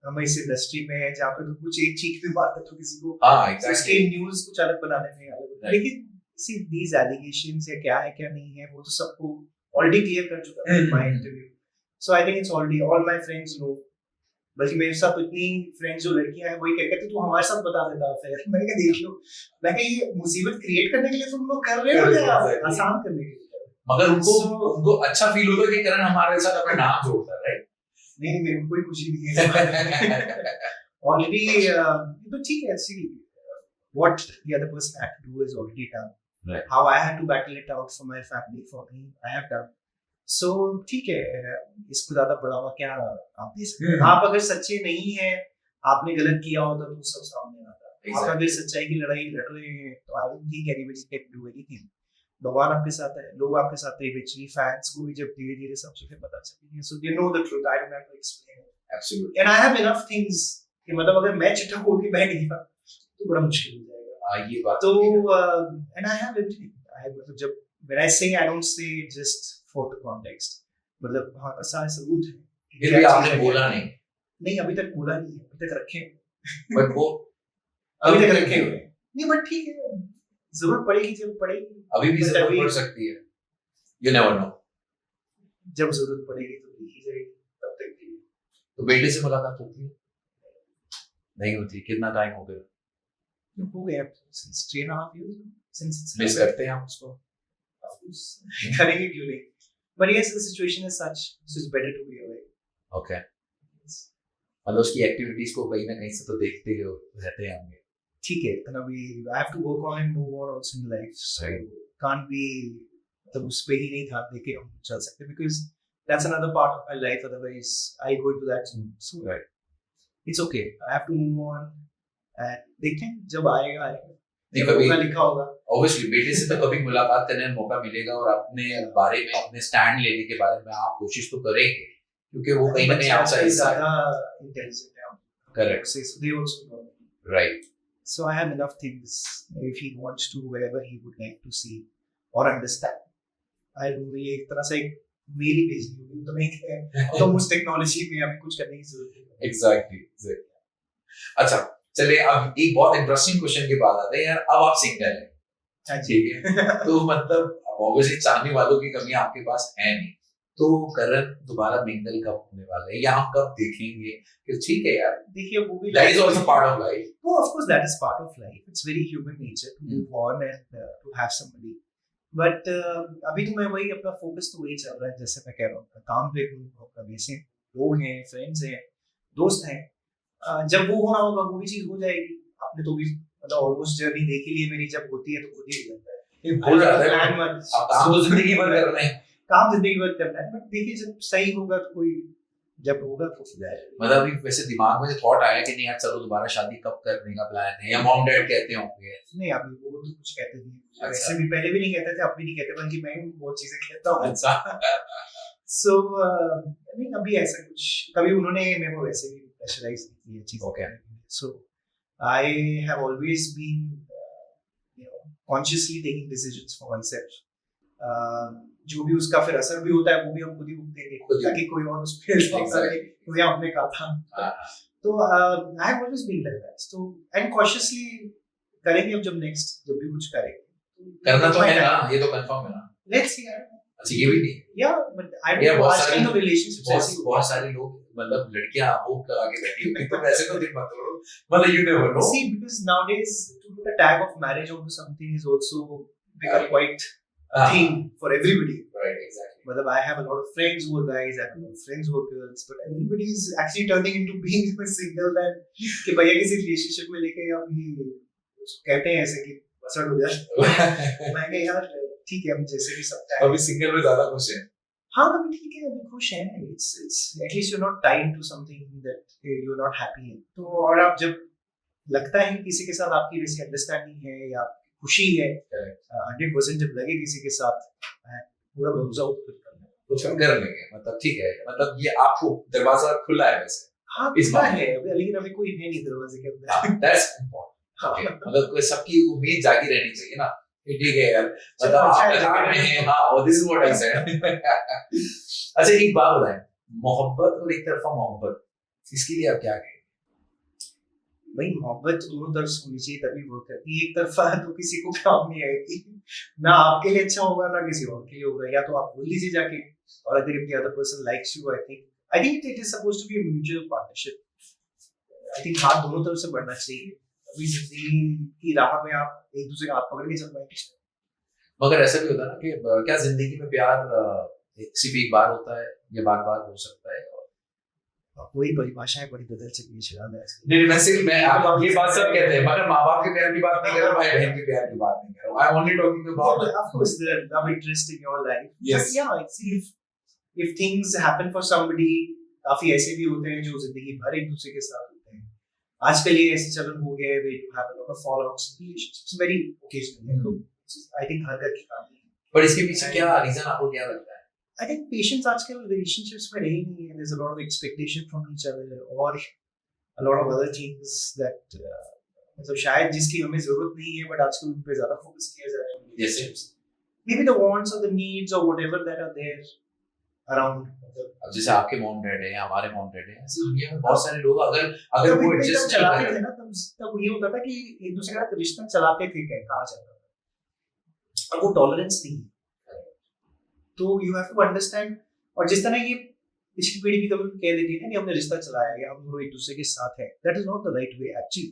हम इस इंडस्ट्री में है जहाँ पे तो कुछ एक चीख भी मारते तो किसी को हाँ उसके एग्जैक्टली न्यूज कुछ अलग बनाने में अलग Right. लेकिन सी दीज एलिगेशंस या क्या है क्या नहीं है वो तो सबको ऑलरेडी क्लियर कर चुका है my interview. So I think it's already all my friends know, बल्कि मेरे साथ इतनी फ्रेंड्स जो लड़कियां हैं वही कहते तू हमारे साथ बता देता अफेयर। मैंने कहा देख लो, मैं कहा ये मुसीबत क्रिएट करने के लिए तुम लोग कर रहे हो या Exactly. आसान करने के लिए कर रहे हो? मगर उनको So- उनको अच्छा फील होता है कि करण हमारे साथ अपना नाम जोड़ता है, राइट? नहीं मेरे को कोई खुशी नहीं है ऑलरेडी। तो ठीक है, सी what the other person had to do is already done. Right. How I had to battle it out for my family, for me, I have done. So ठीक है, इसको ज्यादा बढ़ावा क्या आप दे सकते हैं? आप अगर सच्चे नहीं हैं, आपने गलत किया होता तो सब सामने आता। आप Exactly. अगर सच्चाई की लड़ाई लड़ रहे हैं तो I don't think anybody can do anything. भगवान आपके साथ है, लोग आपके साथ है, इवेंचुअली फैंस को भी जब धीरे-धीरे सब चीजें पता चलेंगी, so they know the truth. I don't have to explain it. Absolutely. And I have enough things कि मतलब अगर मैं चिट्ठा खोल के बैठ गया तो बड़ा मुश्किल हो जाएगा। ये बात तो ठीक है। and I have everything. I मतलब जब when I say, I don't say just for the context. मतलब हाँ सारे सबूत हैं। फिर भी आपने बोला नहीं, नहीं अभी तक बोला नहीं है, अभी तक रखे हैं। बट वो अभी तक रखे हुए हैं। नहीं बट ठीक है, जरूरत पड़ेगी जब पड़ेगी। अभी भी But जरूरत अभी- पड़ सकती है, यू नेवर नो। जब जरूरत पड़ेगी तो देखी जाएगी, तब तक भी। तो बेटे से मुलाकात होती है? नहीं होती? कितना टाइम हो गया? हो गया since 3.5 years, since it's miss करते हैं आप उसको? of course करेंगे क्यों नहीं? But yes, the situation is such, so it's better to be away. Okay, मतलब उसकी एक्टिविटीज को कहीं ना कहीं से तो देखते हो रहते हैं होंगे। ठीक है, इतना भी I have to work on and move on also in life. So Right. can't be मतलब उस पे ही नहीं ध्यान देके हम चल सकते because that's another part of my life. Otherwise, I go into that zone. So Right. it's okay. I have to move on and देखते हैं जब आएगा आएगा। नहीं, जब कभी मौका लिखा होगा। ऑब्वियसली बेटे से तो कभी मुलाकात करने का मौका मिलेगा और अपने बारे में, अपने स्टैंड लेने के बारे में आप कोशिश तो करेंगे, क्योंकि वो कहीं ना कहीं आपसे हिस्सा है। ज़्यादा इंटेलिजेंट है। Correct. So they also know. Right. So I have enough things if he wants to, wherever he would like to see or understand. I don't ये एक तरह से एक मेरी भेजनी होगी तो नहीं है, तो उस टेक्नोलॉजी में हमें कुछ करने की जरूरत है। एग्जैक्टली। अच्छा चलिए, अब एक बहुत इंटरेस्टिंग क्वेश्चन के बाद आते हैं यार, अब आप सिंगल हैं, हाँ जी। ठीक है, तो मतलब ऑब्वियसली चाहने वालों की कमी आपके पास है नहीं, तो करण दोबारा मिंगल कब होने वाला है या हम कब देखेंगे कि ठीक है यार, देखिए वो भी that is also part of life. No, of course that is part of life. It's very human nature to move on and to have somebody. But अभी तो मैं वही अपना फोकस तो वही चल रहा है, जैसे मैं कह रहा हूँ काम पे हूँ, अपना वैसे लोग हैं, फ्रेंड्स हैं, दोस्त हैं। जब वो होना होगा वो भी चीज हो जाएगी। आपने तो भी मतलब ऑलमोस्ट जर्नी देखी ली है मेरी, जब होती है तो खुद ही हो जाता है। हो जाता है, प्लान मत अब काम तो जिंदगी भर कर रहे हैं, काम जिंदगी भर करना है, बट देखिए जब सही होगा तो कोई, जब होगा तो हो जाएगा। मतलब अभी वैसे दिमाग में थॉट आया कि नहीं यार चलो दोबारा शादी कब करने का प्लान है, या मॉम डैड कहते होंगे? नहीं अभी वो तो कुछ कहते नहीं, अच्छा। वैसे भी पहले भी नहीं कहते थे, अब भी नहीं कहते, बल्कि मैं भी बहुत चीजें कहता हूँ। अच्छा। सो नहीं अभी ऐसा कुछ, कभी उन्होंने मेरे को वैसे भी प्रेशराइज नहीं किया चीजें Okay. करने के लिए। So I have always been consciously taking decisions for myself. जो भी उसका फिर असर भी होता है वो भी हम खुद ही भुगतेंगे, खुद ही। ताकि कोई और उस पे Exactly. मुझे आपने कहा था। हाँ, तो I have always been like that. तो एंड कॉन्शियसली करेंगे अब, जब नेक्स्ट जब भी कुछ करेंगे करना तो है ना, ये तो कंफर्म है ना। Let's see. अच्छा ये भी नहीं, Yeah, but I Yeah, don't know. बहुत आजकल सारी- तो relationships ऐसी हो बहुत सारे लोग मतलब लड़कियां होप लगा के बैठी हुई, तो वैसे तो दिन मत करो, मतलब you never know। See, because nowadays to put a tag of marriage onto something is also become quite हाँ, thing for everybody. right, exactly. Matlab, I have a lot of friends who are guys, I have a lot of friends who are girls, but everybody is actually turning into being single and कि भैया किसी relationship में लेके अभी कहते हैं ऐसे कि बसड़ हो जाए। मैं कहा यार ठीक है, हम जैसे भी सब tag अभी सिंगल में ज्यादा खुश है। हाँ अभी ठीक है, अभी खुश हैं। It's at least you're not tied to something that you're not happy in. तो और आप जब लगता है कि किसी के साथ आपकी वैसी अंडरस्टैंडिंग है या खुशी है Correct. 100% जब लगे किसी के साथ पूरा भरोसा उठ करना तो फिर कर लेंगे, मतलब ठीक है, मतलब ये आपको दरवाजा खुला है वैसे। हाँ इस खुला मामले है लेकिन अभी कोई है नहीं दरवाजे के अंदर दैट्स इम्पोर्टेंट। ओके, मतलब कोई सबकी उम्मीद जागी रहनी चाहिए ना कि ठीक है यार, मतलब चलो, अच्छा आप है, कतार में हैं, हाँ, और this is what I said. अच्छा एक बात बताएं, मोहब्बत और एक तरफा मोहब्बत, इसके लिए आप क्या कहेंगे? भाई मोहब्बत दोनों तरफ से होनी चाहिए तभी वर्क करती है। एक तरफा तो किसी को काम नहीं आएगी, ना आपके लिए अच्छा होगा ना किसी और के लिए होगा। या तो आप बोल दीजिए जाके, और अगर if the other person likes you, I think it is supposed to be a mutual partnership. I think हाथ दोनों तरफ से बढ़ना चाहिए, अभी जिंदगी की राह में आप एक दूसरे का हाथ पकड़ के चल पाएंगे। मगर ऐसा भी होता है ना कि क्या जिंदगी में प्यार सिर्फ एक बार होता है या बार बार हो सकता है? वही परिभाषाएं बड़ी बदल चुकी है शिराज। नहीं मैं सिर्फ मैं ये बात सब कहते हैं, मगर माँ बाप के प्यार की बात नहीं कर रहा, भाई बहन के प्यार की बात नहीं कर रहा। I am only talking about of course there are love interest in your life. Yes. But yeah, it's if things happen for somebody, काफी ऐसे भी होते हैं जो जिंदगी भर एक दूसरे के साथ होते हैं। आजकल ये ऐसे चलन हो गया है way to have a lot of followups in relationships very occasionally. तो आई थिंक हर घर की कहानी है। पर इसके पीछे क्या रीजन आपको क्या लगता है? I think patience आजकल relationships में रही नहीं है। There's a lot of expectation from each other और a lot of other things that मतलब शायद जिसकी हमें जरूरत नहीं है बट आजकल उन पे ज्यादा फोकस किया जा रहा है। जैसे Maybe the wants or the needs or whatever that are there around. अब जैसे आपके मॉम डैड है, हमारे मॉम डैड है, ऐसे दुनिया में बहुत सारे लोग अगर वो कभी एडजस्ट जब चलाते थे ना तब ये होता था कि एक दूसरे का रिश्ता चलाते थे, कहा जाता था। अब वो टॉलरेंस नहीं है, तो यू हैव टू अंडरस्टैंड। और जिस तरह ये पिछली पीढ़ी भी कभी कह देती है ना कि हमने रिश्ता चलाया या हम दोनों एक दूसरे के साथ है, that is not the right way actually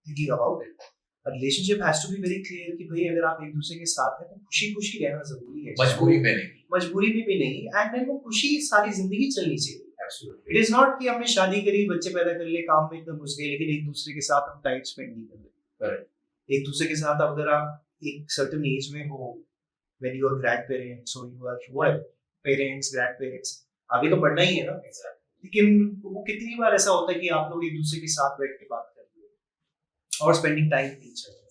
thinking about it. A relationship has to be very clear कि भाई अगर आप एक दूसरे के साथ हैं तो खुशी खुशी रहना जरूरी है, मजबूरी में नहीं, मजबूरी में भी नहीं, एंड देन वो खुशी सारी जिंदगी चलनी चाहिए। एब्सोल्युटली। इट इज नॉट कि हमने शादी करी, बच्चे पैदा कर लिए, काम में एकदम घुस गए, लेकिन एक दूसरे के साथ हम टाइम स्पेंड नहीं कर रहे। Correct. एक दूसरे के साथ अगर आप एक सर्टेन एज में हो, when you are grandparents और you are whatever parents grandparents, आगे तो बढ़ना ही है ना। लेकिन वो कितनी बार ऐसा होता है कि आप लोग एक दूसरे के साथ बैठ के बात कर रहे हो और spending time with each other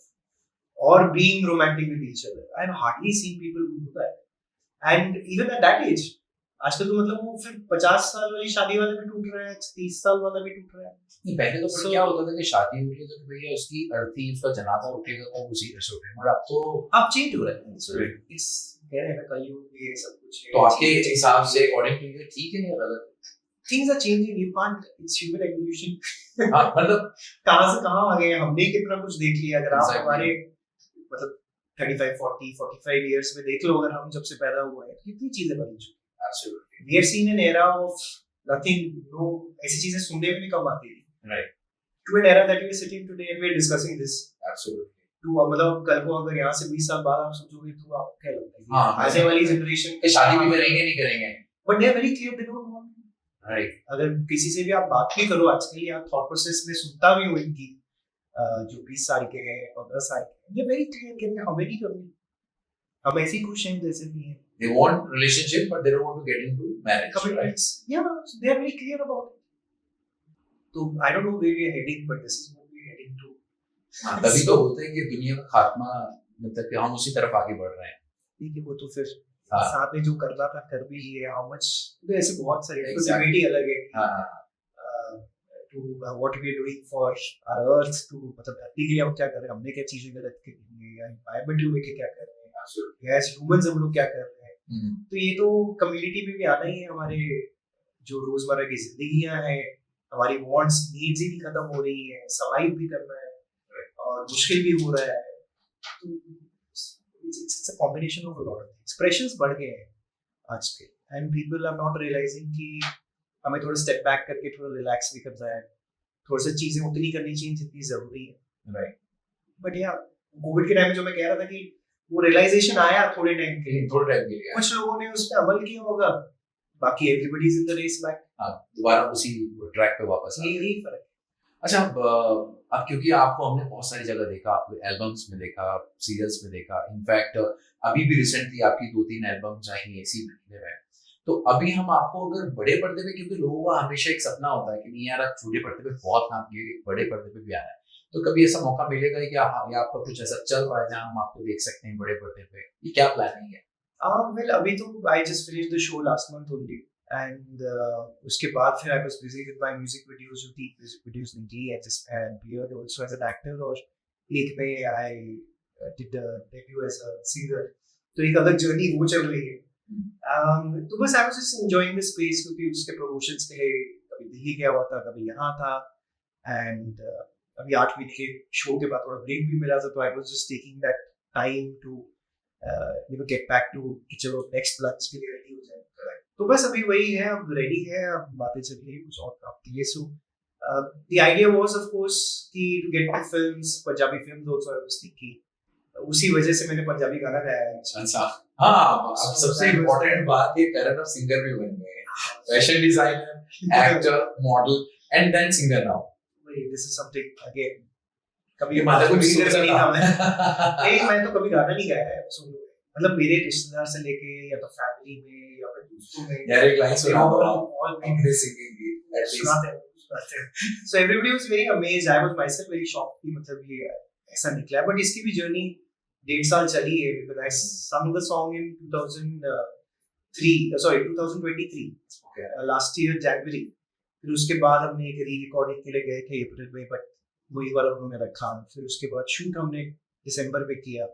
और being romantic with each other. I have hardly seen people who do that, and even at that age आजकल तो मतलब वो फिर 50 साल वाली शादी वाला भी टूट रहा है, 30 साल वाला भी टूट रहा है। नहीं पहले तो क्या होता था कि शादी हो रही है तो भैया उसकी अर्थी, उसका जनाजा उठेगा तो उसी से उठेगा, और अब तो अब चेंज हो रहा है। इस कह रहे हैं ना कलयुग ये सब कुछ है। तो आपके हिसाब से अकॉर्डिंग टू यू ठीक है या गलत? Things are changing. You can't. It's human evolution. हाँ मतलब कहाँ से कहाँ आ गए, हमने कितना कुछ देख लिया। अगर आप Exactly. हमारे मतलब 35, 40, 45 years में देख लो, अगर हम जब से पैदा हुए हैं कितनी चीजें बदल चुकी हैं। Absolutely. We have seen an era of nothing. No, ऐसी चीजें सुनने में भी कम आती थी। Right. To an era that we are sitting today and we are discussing this. Absolutely. तो मतलब कल को अगर यहाँ से 20 साल बाद आप सोचोगे तो आपको क्या लगता है? हाँ, आने वाली जनरेशन कि शादी भी करेंगे नहीं करेंगे। But they are very clear. They don't want. Right. अगर किसी से भी आप बात भी करो आजकल, या थॉट प्रोसेस में सुनता भी हूँ इनकी, जो 20 साल के हैं 15 साल के, ये वेरी क्लियर कि हमें नहीं करनी, हम ऐसे ही खुश हैं जैसे भी हैं। They want relationship but they don't want to get into marriage. Commitments, yeah, so they are very clear about it. तो I don't know where we are heading, but this is what we are heading to. हाँ, तभी तो बोलते हैं कि दुनिया का खात्मा, मतलब कि हम उसी तरफ आगे बढ़ रहे हैं। ठीक है, वो तो फिर हाँ। साथ में जो करना था कर भी लिए। हाउ मच, तो ऐसे बहुत सारे Exactly. डिबेट ही अलग है। हाँ, to what we are doing for our earth, to मतलब धरती के लिए हम क्या कर रहे हैं, हमने क्या चीजें गलत की है, या एनवायरनमेंट को लेके क्या कर रहे हैं, absolutely. या एज ह्यूमंस हम लोग क्या कर रहे हैं। हम्म, तो ये तो कम्युनिटी में भी आता ही है। हमारे जो रोजमर्रा की जिंदगियां हैं, हमारी वांट्स नीड्स ही नहीं खत्म हो रही है, सर्वाइव भी करना है और मुश्किल भी हो रहा है। तो it's a combination of a lot of things. Pressures बढ़ गए हैं आज के, and people are not realizing कि हमें थोड़ा स्टेप बैक करके थोड़ा रिलैक्स भी करना है, थोड़ा सा चीजें उतनी करनी चाहिए जितनी जरूरी है। right. बट या कोविड के टाइम में जो मैं कह रहा था कि वो रियलाइजेशन आया थोड़े टाइम के लिए, थोड़ा टाइम के लिए कुछ लोगों ने उस पर अमल किया होगा, बाकी everybody is in the race back. हाँ, दोबारा उसी ट्रैक पे वापस आ यही फर्क है। अच्छा, अब क्योंकि आपको हमने बहुत सारी जगह देखा, आपको एल्बम्स में देखा, सीरियल्स में देखा, इनफैक्ट अभी भी रिसेंटली आपकी 2-3 एल्बम्स आई हैं इसी महीने में। तो अभी हम आपको अगर बड़े पर्दे पे, क्योंकि लोगों का हमेशा एक सपना होता है कि नहीं यार आप छोटे पर्दे पे बहुत काम किए, बड़े पर्दे पे भी आना है, तो कभी ऐसा मौका मिलेगा कि हाँ ये आपका कुछ ऐसा चल रहा है जहाँ हम आपको देख सकते हैं बड़े पर्दे पे, ये क्या प्लानिंग है? Well, अभी तो I just finished the show last month only, and उसके बाद फिर I was busy with my music videos, जो 3 music videos निकली and here also as an actor, और एक में I did a debut as a singer, तो एक अलग जर्नी वो चल रही है। तो बस I was just enjoying the space क्योंकि उसके promotions के लिए कभी दिल्ली गया हुआ था, कभी यहाँ था, and अभी 8 वीक के शो के बाद थोड़ा ब्रेक भी मिला था, तो I was just taking that time to get back to कि चलो next lunch के लिए ready हो जाए। तो बस अभी वही है, अब ready है, अब बातें चल रही है कुछ और प्राप्ति है। So the idea was of course कि to get my films, Punjabi films also I was thinking, उसी वजह से मैंने पंजाबी गाना गाया है। अच्छा, हाँ, अब सबसे इम्पोर्टेंट बात ये करण अब सिंगर भी बन गए, fashion designer, actor, model and then singer now. This is something again, कभी मतलब कुछ सिंगर सोचा नहीं था। था मैं। नहीं, मैं तो कभी गाना नहीं गाया है सोलो में। मतलब मेरे रिश्तेदार से लेके या तो फैमिली में या फिर दोस्तों में, यार एक लाइन सुना दो all अपने सिंगिंग की at least। सुनाते हैं। So everybody was very amazed. I was myself very shocked कि मतलब ये ऐसा निकला है। But इसकी भी जर्नी 1.5 साल चली है, because I sung the song in 2023 Okay। last year January। फिर उसके बाद हमने एक री-रिकॉर्डिंग के लिए गए थे अप्रैल में, बट वही वाला उन्होंने रखा। फिर उसके बाद शूट हमने दिसंबर में किया,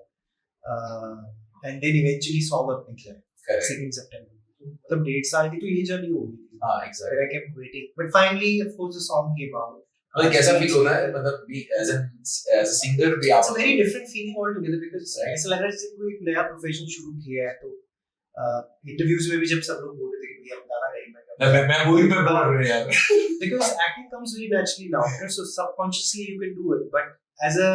एंड देन इवेंचुअली सॉन्ग निकला 2 सितंबर। मतलब 1.5 साल की तो ये जर्नी हो गई थी। हाँ exactly. I kept waiting, but finally of course the song came out। मतलब कैसा फील होता है, मतलब भी एज अ सिंगर भी It's आप a very different feeling altogether, because Right। ऐसा लग रहा है जैसे कोई एक नया प्रोफेशन शुरू किया है। तो इंटरव्यूज में भी जब सब लोग बोल रहे थे कि भैया हम गाना गाएंगे, मैं वही पे बोल रहा हूँ यार। because acting comes very naturally now, so subconsciously you can do it, but as a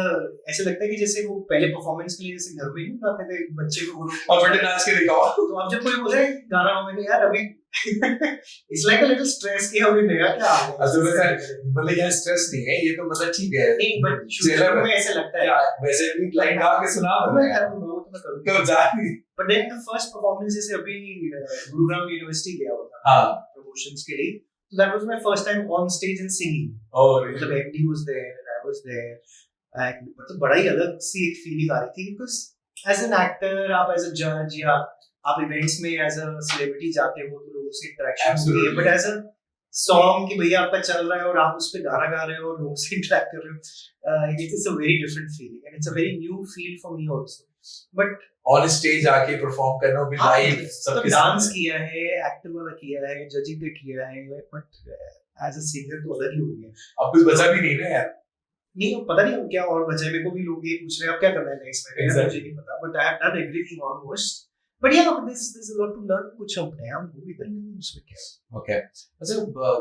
ऐसे लगता है कि जैसे वो पहले परफॉर्मेंस के लिए जैसे घर में नहीं बनाते थे बच्चे को, बोलो और बेटे नाच के दिखाओ, तो अब जब कोई बोले गाना हो, मैंने यार अभी it's like a little stress कि अभी नया क्या आ गया। तो मतलब यार स्ट्रेस नहीं है ये, तो मतलब ठीक है। नहीं, बट शुरू में ऐसे लगता है वैसे भी लाइन गा के सुना दो मैं यार, करूँगा, वो तो मैं करूँगा। तो जानी। But then the first performance जैसे अभी गुरुग्राम यूनिवर्सिटी गया हुआ था हाँ। promotions के लिए, so that was my first time on stage and singing। और मतलब MD was there and I was there, and मतलब बड़ा ही अलग सी एक फीलिंग आ रही थी, because as an actor आप as a judge या आप इवेंट्स में as a celebrity जाते हो तो लोगों से इंटरेक्शन होती है, but as a सॉन्ग कि भैया आपका चल रहा है और आप उस पे गाना गा रहे हो और लोगों से इंटरेक्ट कर रहे हो, it is a very different feeling and it's a very new feel for me also. But on stage आके परफॉर्म करना भी लाइव सबके डांस सामने। किया है, एक्टर वाला किया है, जजिंग भी किया है, बट एज अ सिंगर तो अलग ही हो गया। अब कुछ बचा भी नहीं ना यार। नहीं, पता नहीं अब क्या और बचा। मेरे को भी लोग ये पूछ रहे हैं अब क्या करना है नेक्स्ट में, मुझे नहीं पता, but I have done everything almost. But yeah this is a lot to learn. कुछ हम नया मूवी कर लेंगे उसमें क्या। ओके, अच्छा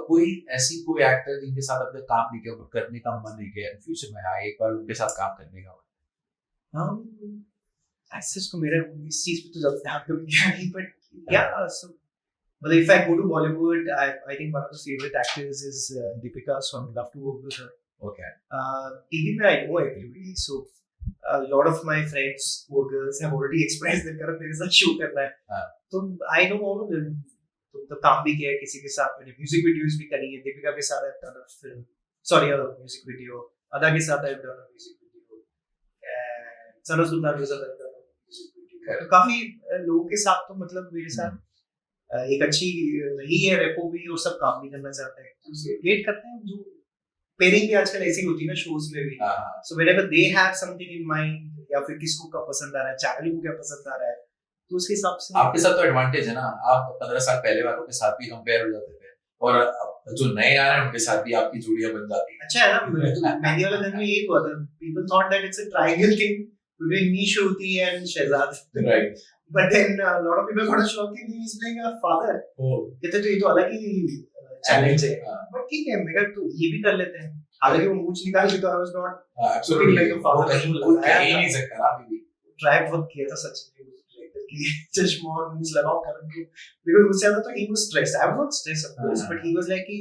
कोई ऐसी कोई एक्टर जिनके साथ आपने काम नहीं किया, करने का मन नहीं किया, फ्यूचर में हाँ एक बार उनके साथ काम करने का? एक्सेस को मेरा इस चीज पे तो ज्यादा ध्यान तो नहीं, बट या सो well if I go to Bollywood, I think one of the favorite actors is Deepika, so I would love to work with her. Okay. TV में I know everybody, so a lot of my friends who are girls have already expressed their मेरे साथ show करना है, तो I know all of them। तो काम भी किया है किसी के साथ, मैंने म्यूजिक वीडियोस भी करी है। दीपिका के साथ I've done a film, sorry a music video. अदा के साथ I've done a music video, and सना सुल्तान के साथ I've done a music video. तो काफी लोगों के साथ तो मतलब मेरे साथ एक अच्छी रही है रेपो भी, और सब काम भी करना चाहते हैं, वेट करते हैं। जो पेयरिंग भी आजकल ऐसी होती है ना शोज में भी, so whenever they have something in mind, या फिर किसको क्या पसंद आ रहा है, चैनल को क्या पसंद आ रहा है, तो उसके हिसाब से आपके साथ तो एडवांटेज है ना, आप 15 साल पहले वालों के साथ भी कंपेयर हो जाते थे, और जो नए आ रहे हैं उनके साथ भी आपकी जोड़ियां बन जाती हैं। अच्छा है ना। मेहंदी वाले दिन में यही हुआ था, people thought that it's a triangle thing between me, Shruti and Shahzad, right. But then lot of people got a shock कि he is playing a father. कहते तो ये तो अलग ही चैलेंज है, बट ठीक है, मेरा तो ये भी कर लेते हैं। हालांकि वो मूंछ निकाल के तो I was not absolutely like a father, कोई कह ही नहीं सकता ना अभी भी। ट्राई बहुत किया था सच में कि चश्मा और मूंछ लगाओ करण को, बिकॉज़ मुझसे ज्यादा तो he was stressed. I was not stressed of course, but he was like कि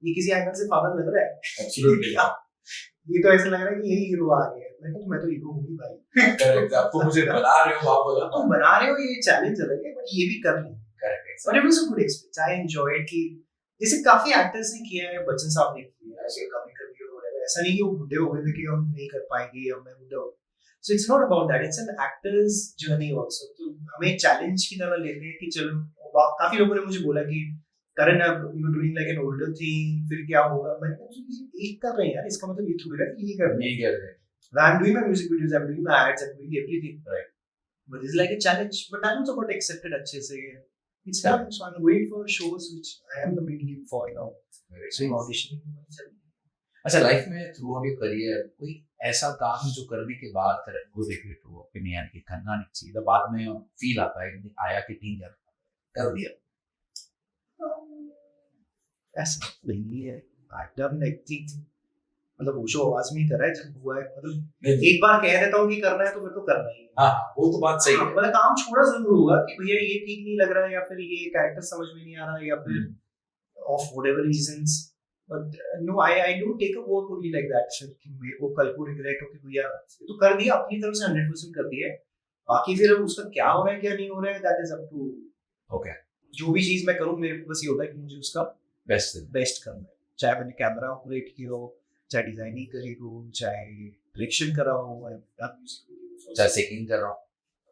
ये किसी एंगल से फादर लग रहा है। एब्सोल्युटली। ये तो ऐसा लग रहा है कि यही हीरो आ गया है। मैं तो हीरो हूं ही भाई। करेक्ट, आपको मुझे बना रहे हो, आप बोलो तुम बना रहे हो, ये चैलेंज अलग है, बट ये भी कर लें। Correct. But it was a good experience, I enjoyed कि जैसे काफी एक्टर्स ने किया है, बच्चन साहब ने किया है, ऐसे कभी कभी और ऐसा नहीं कि वो बुढ़े हो गए थे कि हम नहीं कर पाएंगे या मैं बुढ़ा हो. So it's not about that. It's an actor's journey also. तो हमें चैलेंज की तरह लेते हैं कि चलो, काफी लोगों ने मुझे बोला कि करण अब you doing like an older thing, फिर क्या होगा. मैंने कहा एक कर रहे हैं यार, इसका मतलब ये थोड़ी ना कि ये कर रहे हैं. I'm doing my music videos, I'm doing my ads, I'm doing everything. Right. But it's like a challenge. But I also got accepted अच्छे से. It's done. So I'm going for shows which I am the main lead for now. So I'm auditioning for myself. अच्छा, life में through out your career कोई ऐसा काम जो करने के बाद करण को रिग्रेट हो, अपने यानी कि करना नहीं चाहिए, बाद में फील आता है कि आया कि नहीं यार कर दिया? ऐसा नहीं है. I've done acting. मतलब वो शो आवाज में ही करा है जब हुआ है. मतलब एक बार कह देता हूँ कि करना है तो फिर तो करना ही है. हाँ, वो तो बात सही है. मतलब काम छोड़ा जरूर होगा कि भैया ये ठीक नहीं लग रहा है, या फिर ये कैरेक्टर समझ में नहीं आ रहा है, या फिर of whatever reasons. But no, I don't take a work only like that. फिर कि मैं वो कल को रिग्रेट हो कि भैया तो कर दिया, अपनी तरफ से 100% कर दिया है. बाकी फिर उसका क्या हो रहा है क्या नहीं हो रहा है, that is up to. Okay. जो भी चीज मैं करूँ मेरे को बस ये होता है कि मुझे उसका बेस्ट करना है. चाहे मैंने कैमरा ऑपरेट किया हो, चाहे डिजाइनिंग करी हो, चाहे डायरेक्शन करा हो, चाहे सिंगिंग कर रहा हूँ.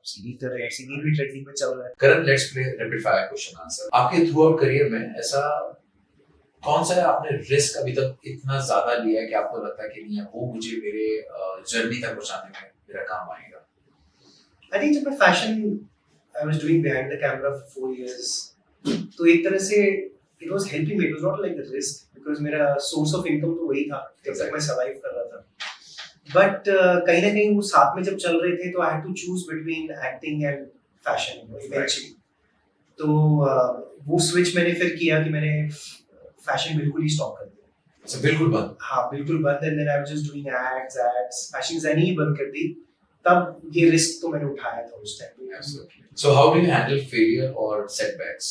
सिंगिंग भी ट्रेंडिंग में चल रहा है. Karan, let's play rapid fire question answer. आपके थ्रू आउट करियर में ऐसा कौन सा है आपने रिस्क अभी तक इतना ज्यादा लिया है कि आपको लगता है कि नहीं वो मुझे मेरे जर्नी तक पहुंचाने में मेरा काम आएगा? आई थिंक जब मैं fashion I was doing behind the camera for 4 years, तो एक तरह से it was helping me. It was not like the risk because मेरा सोर्स ऑफ इनकम तो वही था जब तक मैं सर्वाइव कर रहा था. बट कहीं ना कहीं वो साथ में जब चल रहे थे तो I had to choose between acting and fashion eventually. तो वो स्विच मैंने फिर किया कि मैंने फैशन बिल्कुल ही स्टॉप कर दिया. अच्छा, बिल्कुल बंद? हाँ, बिल्कुल बंद. And then I was just doing ads fashion designing ही बंद कर दी. तब ये रिस्क तो मैंने उठाया था उस time. So how do you handle failure or setbacks?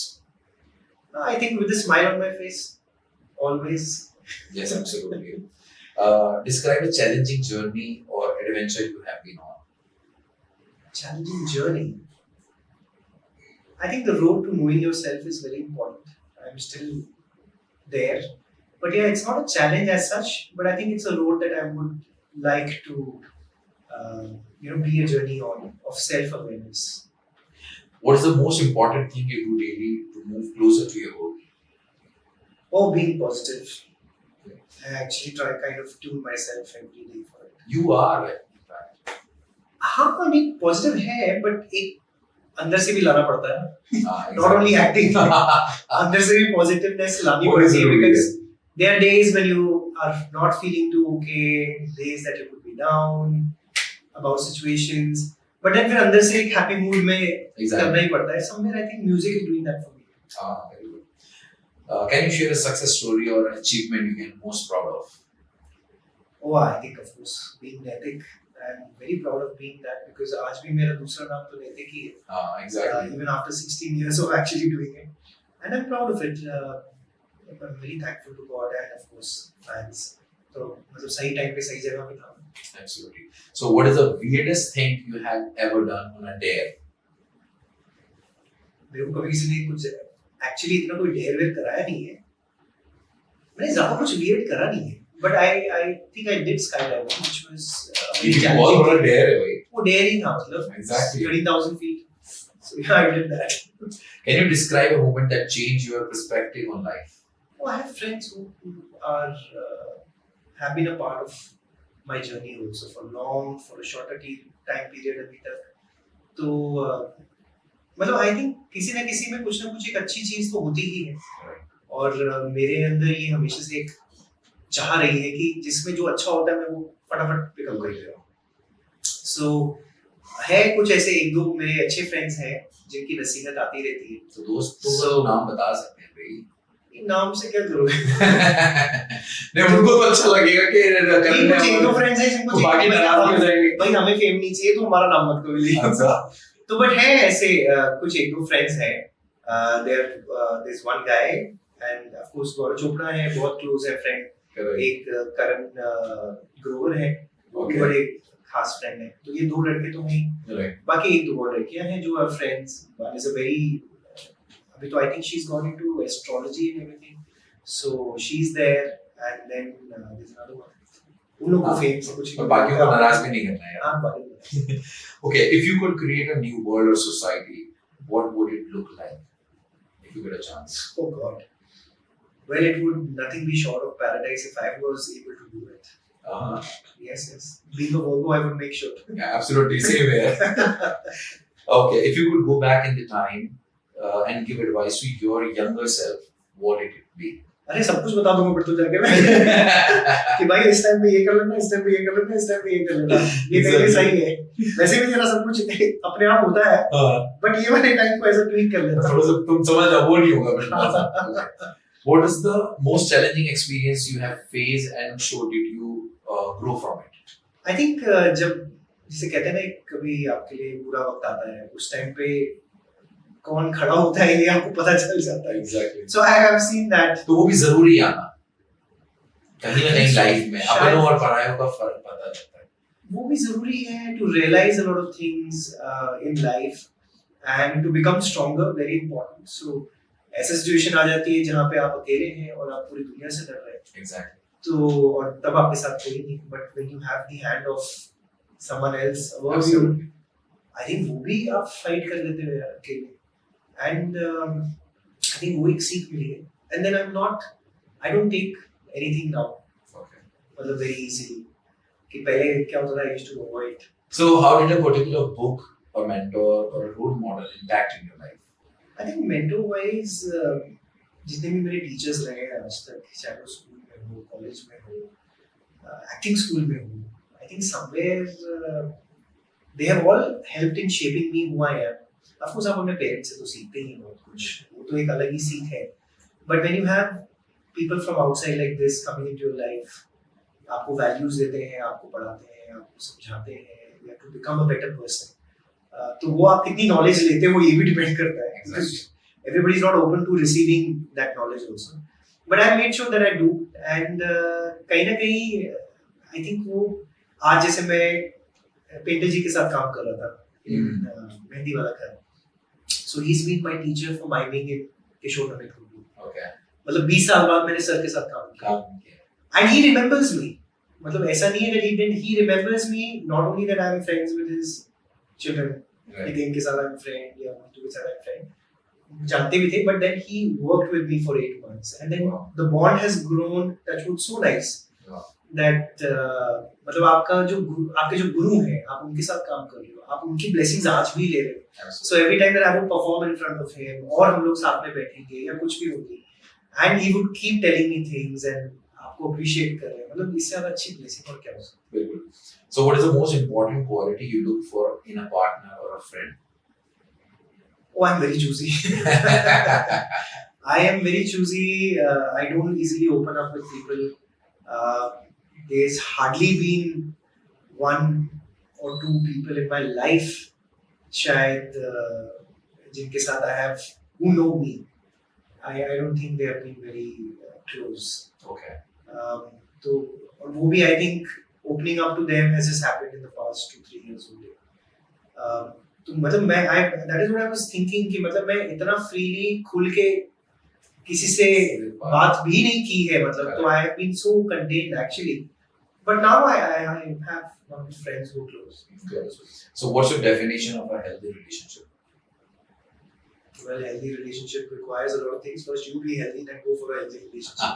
I think with a smile on my face, always. Yes, absolutely. Describe a challenging journey or adventure you have been on. Challenging journey. I think the road to knowing yourself is very important. I'm still there, but yeah, it's not a challenge as such. But I think it's a road that I would like to, be a journey on of self-awareness. What is the most important thing you do daily to move closer to your goal? Oh, being positive. I actually try kind of tune myself every day for it. You are, in fact. हाँ, नहीं positive है, but एक अंदर से भी लाना पड़ता है. Exactly. Not only acting. अंदर से भी पॉजिटिवनेस लानी पड़ती है because there are days when you are not feeling too okay, days that you could be down about situations, but then फिर अंदर से एक हैप्पी मूड में करना ही पड़ता है. Somewhere I think music is doing that for me. Very good. Can you share a success story or an achievement you can most proud of? Oh, I think of course being Naitik. I'm very proud of being that because आज भी मेरा दूसरा नाम तो Naitik ही है. Exactly. Even after 16 years of actually doing it, and I'm proud of it. I'm very thankful to God and of course fans. तो मतलब सही टाइम पे सही जगह पे था. Absolutely. So, what is the weirdest thing you have ever done on a dare? मेरे को कभी किसी ने कुछ एक्चुअली इतना कोई डेयर वेयर कराया नहीं है. मैंने ज़्यादा कुछ weird करा नहीं है. But I think I did skydiving, which was बहुत बड़ा dare है भाई. वो dare ही था मतलब. Exactly. 30,000 feet. So yeah, I did that. Can you describe a moment that changed your perspective on life? Oh, I have friends who are have been a part of my journey also for a shorter time period अभी तक. तो मतलब I think किसी ना किसी में कुछ ना कुछ एक अच्छी चीज तो होती ही है. और मेरे अंदर ये हमेशा से एक चाह रही है कि जिसमें जो अच्छा होता है मैं वो फटाफट पिकअप कर ले रहा हूँ. सो है कुछ ऐसे एक दो मेरे अच्छे फ्रेंड्स हैं जिनकी नसीहत आती रहती है. तो दोस्तों का नाम बता सकते हैं भाई. नाम से क्या करोगे? नहीं, उनको तो अच्छा लगेगा कि कुछ एक दो फ्रेंड्स हैं जिनको बाकी नाराज हो जाएंगे. भाई हमें फेम नहीं चाहिए तो हमारा नाम मत करो लीजिए. तो बट है ऐसे कुछ एक दो फ्रेंड्स हैं. There is one guy and of course Gaurav Chopra है, बहुत क्लोज है फ्रेंड. एक करण ग्रोवर है, वो भी बड़े खास फ्रेंड है. तो ये दो लड़के तो हैं. बाकी एक दो और लड़कियां हैं जो are friends. One is a very अभी तो I think she's gone into astrology and everything, so she's there, and then there's another one. उन लोग को हाँ, फेम से कुछ और बाकियों को नाराज भी नहीं करना है। हाँ, बाकी को। Okay, if you could create a new world or society, what would it look like if you get a chance? Oh God. Well, it would nothing be short of paradise if I was able to do it. Uh-huh. Yes. Being a Virgo, I would make sure. Yeah, absolutely, same here. Okay, if you could go back in the time and give advice to your younger self, what would it be? अरे सब कुछ बता दूंगा फिर तो जाके मैं कि भाई इस टाइम पे ये कर लेना, इस टाइम पे ये कर लेना, इस टाइम पे ये कर लेना, ये पहले सही है। वैसे भी तेरा सब कुछ अपने आप होता है, बट ये वाले टाइम को ऐसा ट्वीट कर लेना। थोड़ा सा तुम समझ जाओ, वो नहीं होगा फिर। What is the most challenging experience you have faced and so did you grow from it? I think जब जिसे कहते हैं ना कभी आपके लिए बुरा वक्त आता है, उस टाइम पे कौन खड़ा होता है ये आपको पता चल जाता है। Exactly. So I have seen that. तो वो भी जरूरी आना कहीं ना कहीं लाइफ में अपनों और परायों का फर्क पता चलता है। वो भी जरूरी है to realize a lot of things in life and to become stronger, very important. So ऐसा सिचुएशन आ जाती है जहाँ पे आप अकेले हैं और आप पूरी दुनिया से लड़ रहे हैं। Exactly. तो और तब आपके साथ कोई नहीं, but when you have the hand of someone else above you, I think वो भी आप फाइट कर लेते हो अकेले। And I think वो एक सीख मिली है। And then I don't take anything now, Okay. मतलब very easily। कि पहले क्या होता था, I used to avoid। So how did a particular book or mentor or a role model impact in your life? I think mentor wise जितने भी मेरे teachers रहे हैं आज तक, चाहे वो स्कूल में हो, कॉलेज में हो, एक्टिंग स्कूल में हो, I think somewhere they have all helped in shaping me who I am। Of course आप अपने पेरेंट्स से तो सीखते ही बहुत कुछ, वो तो एक अलग ही सीख है। But when you have people from outside like this coming into your life, आपको values देते हैं, आपको पढ़ाते हैं, आपको समझाते हैं, you have to become a better person। तो वो आप कितनी नॉलेज लेते हो ये भी डिपेंड करता है। Exactly. Everybody is not open to receiving that knowledge also। But I made sure that I do, and कहीं ना कहीं I think वो आज जैसे मैं पेंटर जी के साथ काम कर रहा था, मेहंदी वाला घर। So he's been my teacher for miming in Kishore Namit group. Okay. मतलब 20 साल बाद मैंने सर के साथ काम किया। And he remembers me। मतलब ऐसा नहीं है that he didn't, he remembers me not only that I am friends with his children, Nitin के साथ I am friend या मंटू के साथ I am friend, जानते भी थे, but then he worked with me for 8 months and then the bond has grown, that was so nice that मतलब आपके जो गुरु हैं, आप उनके साथ काम कर रहे हो, आप उनकी ब्लेसिंग्स आज भी ले रहे हो। So every time that I would perform in front of him और हम लोग साथ में बैठेंगे या कुछ भी होगी, and he would keep telling me things and आपको appreciate कर रहे हैं, मतलब इससे ज़्यादा अच्छी ब्लेसिंग और क्या हो सकती है। बिल्कुल। So what is the most important quality you look for in a partner or a friend? Oh, I'm very choosy। I am very choosy। I don't easily open up with people। There's hardly been 1 or 2 people in my life शायद जिनके साथ I have who know me। I don't think they have been very close। Okay. तो और वो भी I think opening up to them has just happened in the past 2-3 years only। तो मतलब that is what I was thinking कि मतलब मैं इतना freely खुल के किसी से बात भी नहीं की है, मतलब तो I have been so contained actually। But now I have one of my friends who are close। So what's your definition of a healthy relationship? Well, healthy relationship requires a lot of things। First you be healthy, then go for a healthy relationship।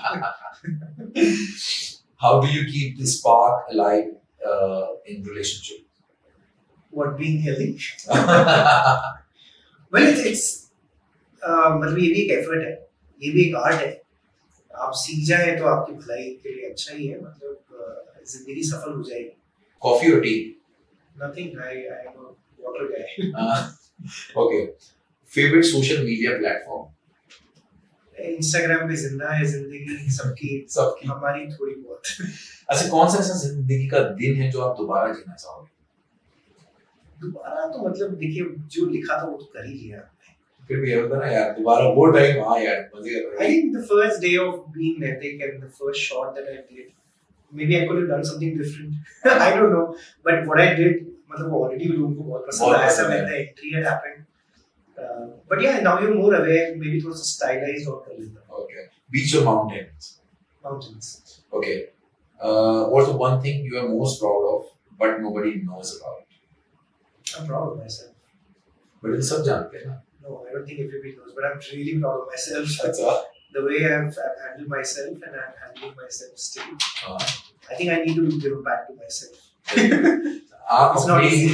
How do you keep the spark alive in relationship? What being healthy? Well, it's मतलब ये भी एक effort है, ये भी एक art है। आप सीख जाए तो आपकी भलाई के लिए अच्छा ही है, मतलब जिंदगी सफल हो जाएगी। Coffee or tea? Nothing। I am a water guy। Okay. Favorite social media platform? Instagram पे जिंदा है जिंदगी सबकी, हमारी थोड़ी बहुत। अच्छा, कौन सा ऐसा जिंदगी का दिन है जो आप दोबारा जीना चाहोगे? दोबारा तो मतलब देखिए जो लिखा था वो तो कर ही लिया। फिर भी ये होता ना यार, दोबारा वो टाइम, हाँ यार मजे कर रहे I think the first day of being Naitik and the first shot that I did, maybe I could have done something different। I don't know, but what I did, मतलब already लोगों को बहुत पसंद आया, ऐसा when the entry had happened। But yeah, now you're more aware, maybe थोड़ा सा stylized और कर लेता। Okay. Beach or mountains? Mountains। Okay. What's the one thing you are most proud of, but nobody knows about? I'm proud of myself. But ये सब जानते हैं ना. No, I don't think everybody knows, but I'm really proud of myself. अच्छा. The way I've handled myself and I'm handling myself still. हाँ. I think I need to give back to myself. आप It's not अपने easy.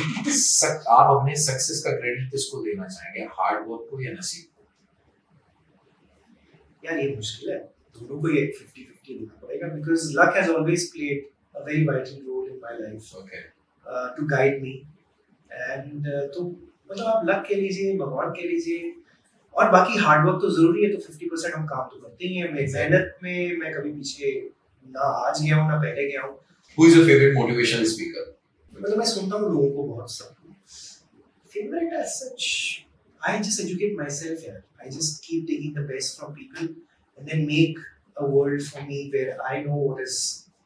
आप अपने success का credit किसको देना चाहेंगे, हार्ड वर्क को या नसीब को? यार ये मुश्किल है, दोनों को ये 50-50 देना पड़ेगा because luck has always played a very vital role in my life Okay. to guide me and तो मतलब आप लक कह लीजिए, भगवान कह लीजिए, और बाकी हार्ड वर्क तो जरूरी है, तो 50% हम काम तो करते ही हैं. मेहनत में मैं कभी पीछे ना आज गया हूँ ना पहले गया हूँ. Who is your favorite motivational speaker? मतलब मैं सुनता हूँ लोगों को बहुत सब. Favorite as such, I just educate myself यार. I just keep taking the best from people and then make a world for me where I know what is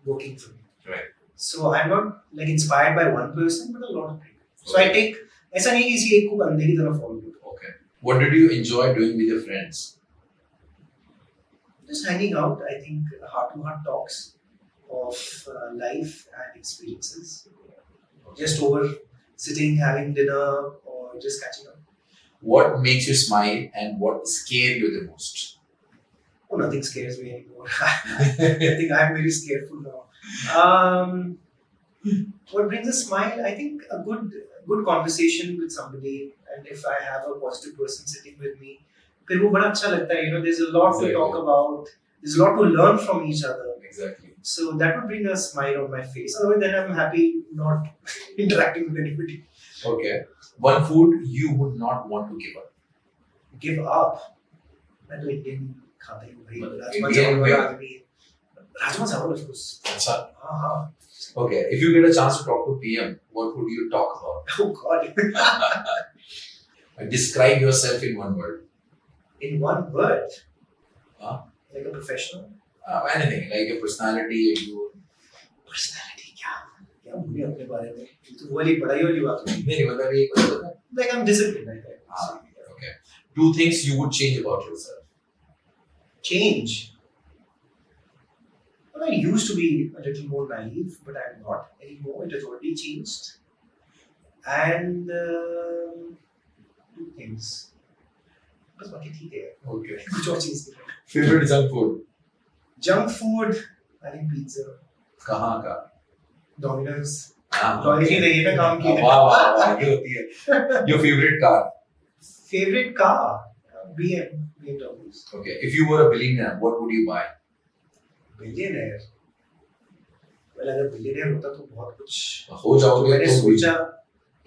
working for me. Right. So I'm not like inspired by one person, but a lot of people. So I take, ऐसा नहीं कि किसी एक को अंधे की तरह follow करो. Okay. What did you enjoy doing with your friends? Just hanging out. I think heart-to-heart talks of life and experiences. Just over sitting, having dinner, or just catching up. What makes you smile and what scares you the most? Oh, nothing scares me anymore. I think I'm very scareful now. What brings a smile? I think a good conversation with somebody, and if I have a positive person sitting with me, फिर वो बड़ा अच्छा लगता है. You know, there's a lot to talk about. There's a lot to learn from each other. Exactly. So that would bring a smile on my face. Otherwise, then I'm happy not interacting with anybody. Okay. One food you would not want to give up. Give up. मैं तो Indian खाता ही हूँ भाई. Rajma Indian चावल में? वाला आदमी. राजमा चावल of course. अच्छा. हाँ. Okay. If you get a chance to talk to PM, what would you talk about? Oh God. Describe yourself in one word. In one word. Huh? Like a professional. Anything like your personality, your Personality क्या बोले अपने बारे में? ये तो वाली बड़ाई वाली बात होगी. नहीं मतलब ये मतलब ना. Like I'm disciplined. I think. हाँ. Okay. 2 things you would change about yourself. Change. Well, I used to be a little more naive, but I'm not anymore. It has already changed. And 2 things. बस बाकी ठीक है. Okay. कुछ और चीज नहीं. Favorite junk food? Junk food. I think pizza. कहाँ का? Domino's. हाँ. Loyalty रही है ना काम की. वाह वाह वाह ये होती है. Your favorite car? Favorite car. BMW. Okay. If you were a billionaire, what would you buy? Billionaire. Well, अगर billionaire होता तो बहुत कुछ. हो जाओगे मैंने तो सोचा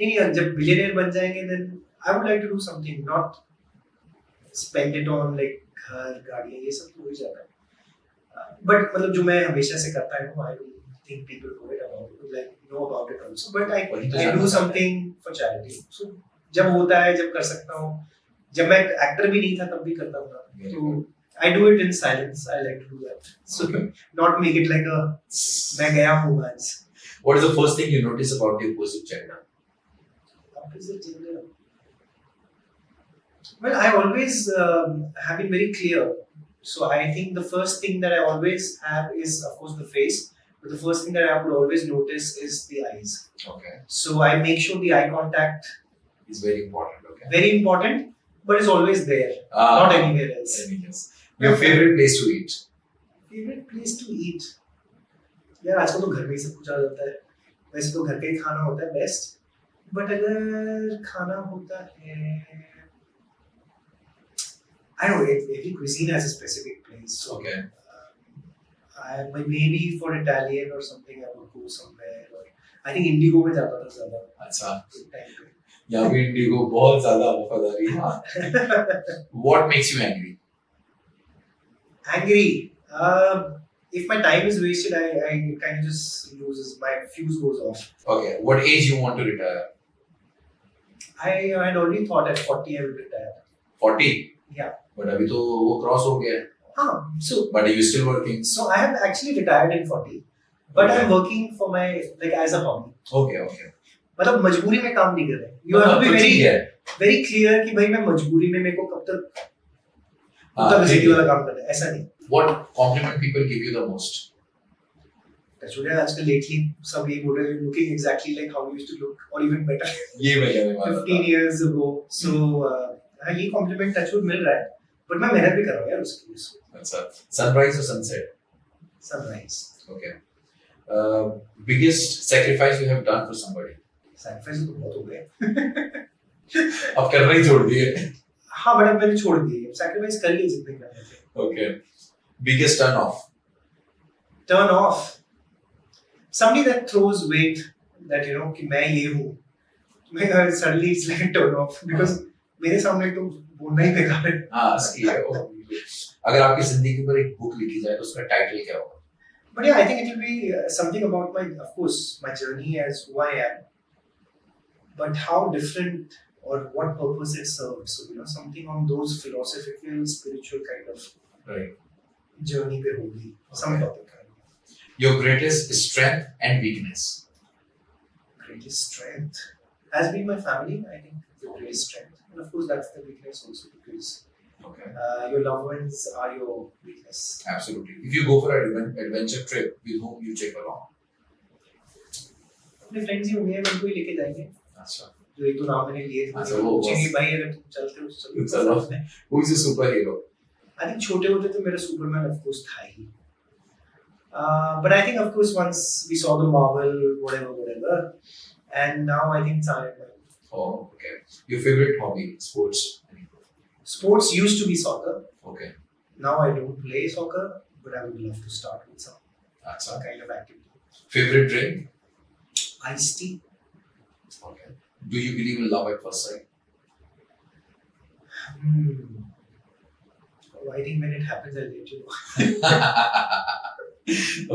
नहीं जब billionaire बन जाएंगे then I would like to do something, not spend it on like घर गाड़ियाँ ये सब तो हो ही जाता है. But मतलब जो मैं हमेशा से करता हूँ, I don't think people know about it also. But I do something for charity. So जब होता है जब कर सकता हूँ. जब मैं एक्टर भी नहीं था तब भी करता था. तो I do it in silence. I like to do that. So not make it like a मैं गया हूँ आज. What is the first thing you notice about the opposite gender? Opposite gender. Well, I always have been very clear. So I think the first thing that I always have is, of course, the face. But the first thing that I would always notice is the eyes. Okay. So I make sure the eye contact Is very important. Okay. very important, but it's always there, not anywhere else. Your favorite place to eat? Favorite place to eat? यार आजकल तो घर में ही सब कुछ आ जाता है. वैसे तो घर का ही खाना होता है best. But अगर खाना होता है, I don't know. Every cuisine has a specific place. So, Okay. maybe for Italian or something, I would go somewhere. Or I think Indigo में जाता था ज़्यादा. अच्छा. एक time पे. यहाँ पे इंडिगो बहुत ज़्यादा वफादारी है. What makes you angry? Angry. If my time is wasted, I kind of just loses. My fuse goes off. Okay. What age you want to retire? I had already thought at 40 I would retire. 40? Yeah. But अभी तो वो cross हो गया है. हाँ. So But are you still working? I have actually retired in 40, but Okay. I'm working for my as a hobby. Okay. Okay. मतलब मजबूरी में काम नहीं कर रहे. You have to be तो ठीक है. very clear कि भाई मैं मजबूरी में मेरे को कब तक हाँ, ठीक घसीटी है. वाला काम करना है. ऐसा नहीं. What compliment people give you the most? Touchwood आजकल लेटली सब ये बोल रहे हैं looking exactly like how you used to look और इवन बेटर ये मैं कहने वाला 15 years ago. So ये कॉम्प्लीमेंट टचवुड मिल रहा है बट मैं मेहनत भी कर रहा हूँ यार उसके लिए. था. अच्छा, सनराइज और sunset. Sunrise. Okay. Biggest sacrifice you have done for somebody. Sacrifice तो बहुत हो गए. अब करना ही छोड़ दिए. हाँ बट अब मैंने छोड़ दिए. सैक्रिफाइस कर लिए जितने करने थे. Okay. Biggest turn off. Turn off. Somebody that throws weight that you know कि मैं ये हूँ. मैं suddenly it's like a turn off because मेरे सामने तो बोलना ही बेकार है. हाँ सही है वो. अगर आपकी जिंदगी पर एक बुक लिखी जाए तो उसका टाइटल क्या होगा? But yeah, I think it will be something about my, of course, my journey as who I am. But how different or what purpose it serves. So, you know, something on those philosophical, spiritual kind of Right. journey pe hogi. Some Okay. topic. Your greatest strength and weakness. Greatest strength has been my family, I think, the greatest strength. And of course, that's the weakness also because Okay. your loved ones are your weakness. Absolutely. If you go for an adventure trip, with whom you take along? अपने friends ही होंगे उनको ही लेके जाएंगे. अच्छा. जो एक दो नाम मैंने लिए थे. अच्छा, वो पूछेंगे भाई अगर तुम चलते हो तो चलो. चलो. Who is a superhero? I think छोटे होते तो मेरा सुपरमैन of course था ही. But I think of course once we saw the Marvel whatever and now I think it's Iron Man. Oh, okay. Your favorite hobby, sports? Sports used to be soccer. Okay. Now I don't play soccer, but I would love to start with some अच्छा. kind of activity. Favorite drink? Iced tea. Okay. Do you believe in love at first sight? Oh, I think when it happens, I'll let you know.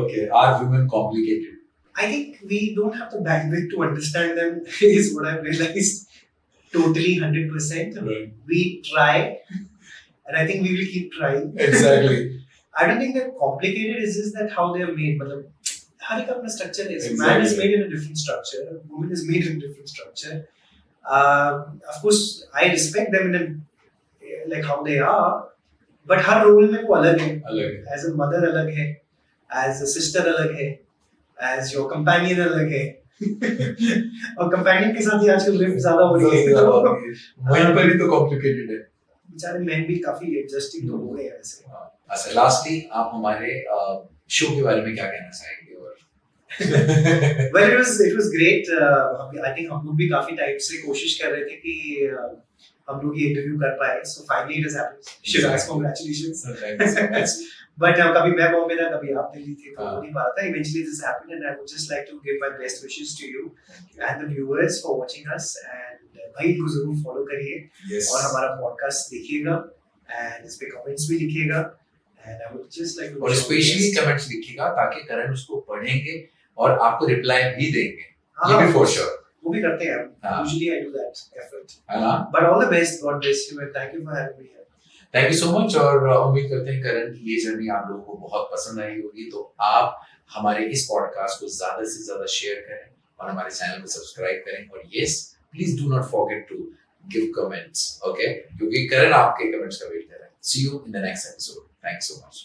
Okay. Are women complicated? I think we don't have the bandwidth to understand them. Is what I've realized. Totally 100%. Right. We try, and I think we will keep trying. Exactly. I don't think they're complicated. It's just that how they are made. मतलब हर एक अपना structure है. Exactly. Man is made in a different structure. Woman is made in a different structure. Of course, I respect them in a, like how they are. But her role में वो अलग है. अलग है. As a mother अलग है. As a sister अलग है. As your companion अलग है. और कंपेनियन के साथ ही आजकल रिफ्ट ज्यादा हो रही है. वहीं पर ही तो कॉम्प्लिकेटेड है. बेचारे मैन भी काफी एडजस्टिंग तो हो गए हैं ऐसे. अच्छा, लास्टली आप हमारे शो के बारे में क्या कहना चाहेंगे? और Well, it was great. I think हम लोग भी काफी टाइम से कोशिश कर रहे थे कि हम लोग ये इंटरव्यू कर पाए. So finally it has happened. Shiraz, congratulations. Thank you so much. But कभी मैं बॉम्बे था, कभी आप दिल्ली थे, तो हाँ. हो नहीं पा रहा था. Eventually this happened, and I would just like to give my best wishes to you and the viewers for watching us. And भाई इनको जरूर फॉलो करिए Yes. और हमारा पॉडकास्ट देखिएगा and इस पे कमेंट्स भी लिखिएगा. And I would just like to और स्पेशली कमेंट्स लिखिएगा ताकि करण उसको पढ़ेंगे और आपको रिप्लाई भी देंगे. ये भी फॉर श्योर. वो भी करते हैं. हाँ. Usually I do that effort. है ना? But all the best. God bless you and thank you for having me here. Thank you so much. और उम्मीद करते हैं करण की ये जर्नी आप लोगों को बहुत पसंद आई होगी. तो आप हमारे इस पॉडकास्ट को ज्यादा से ज्यादा शेयर करें और हमारे चैनल को सब्सक्राइब करें. और yes, please do not forget to give comments. Okay, क्योंकि करण आपके कमेंट्स का वेट कर रहा है. See you in the next episode. Thank you so much.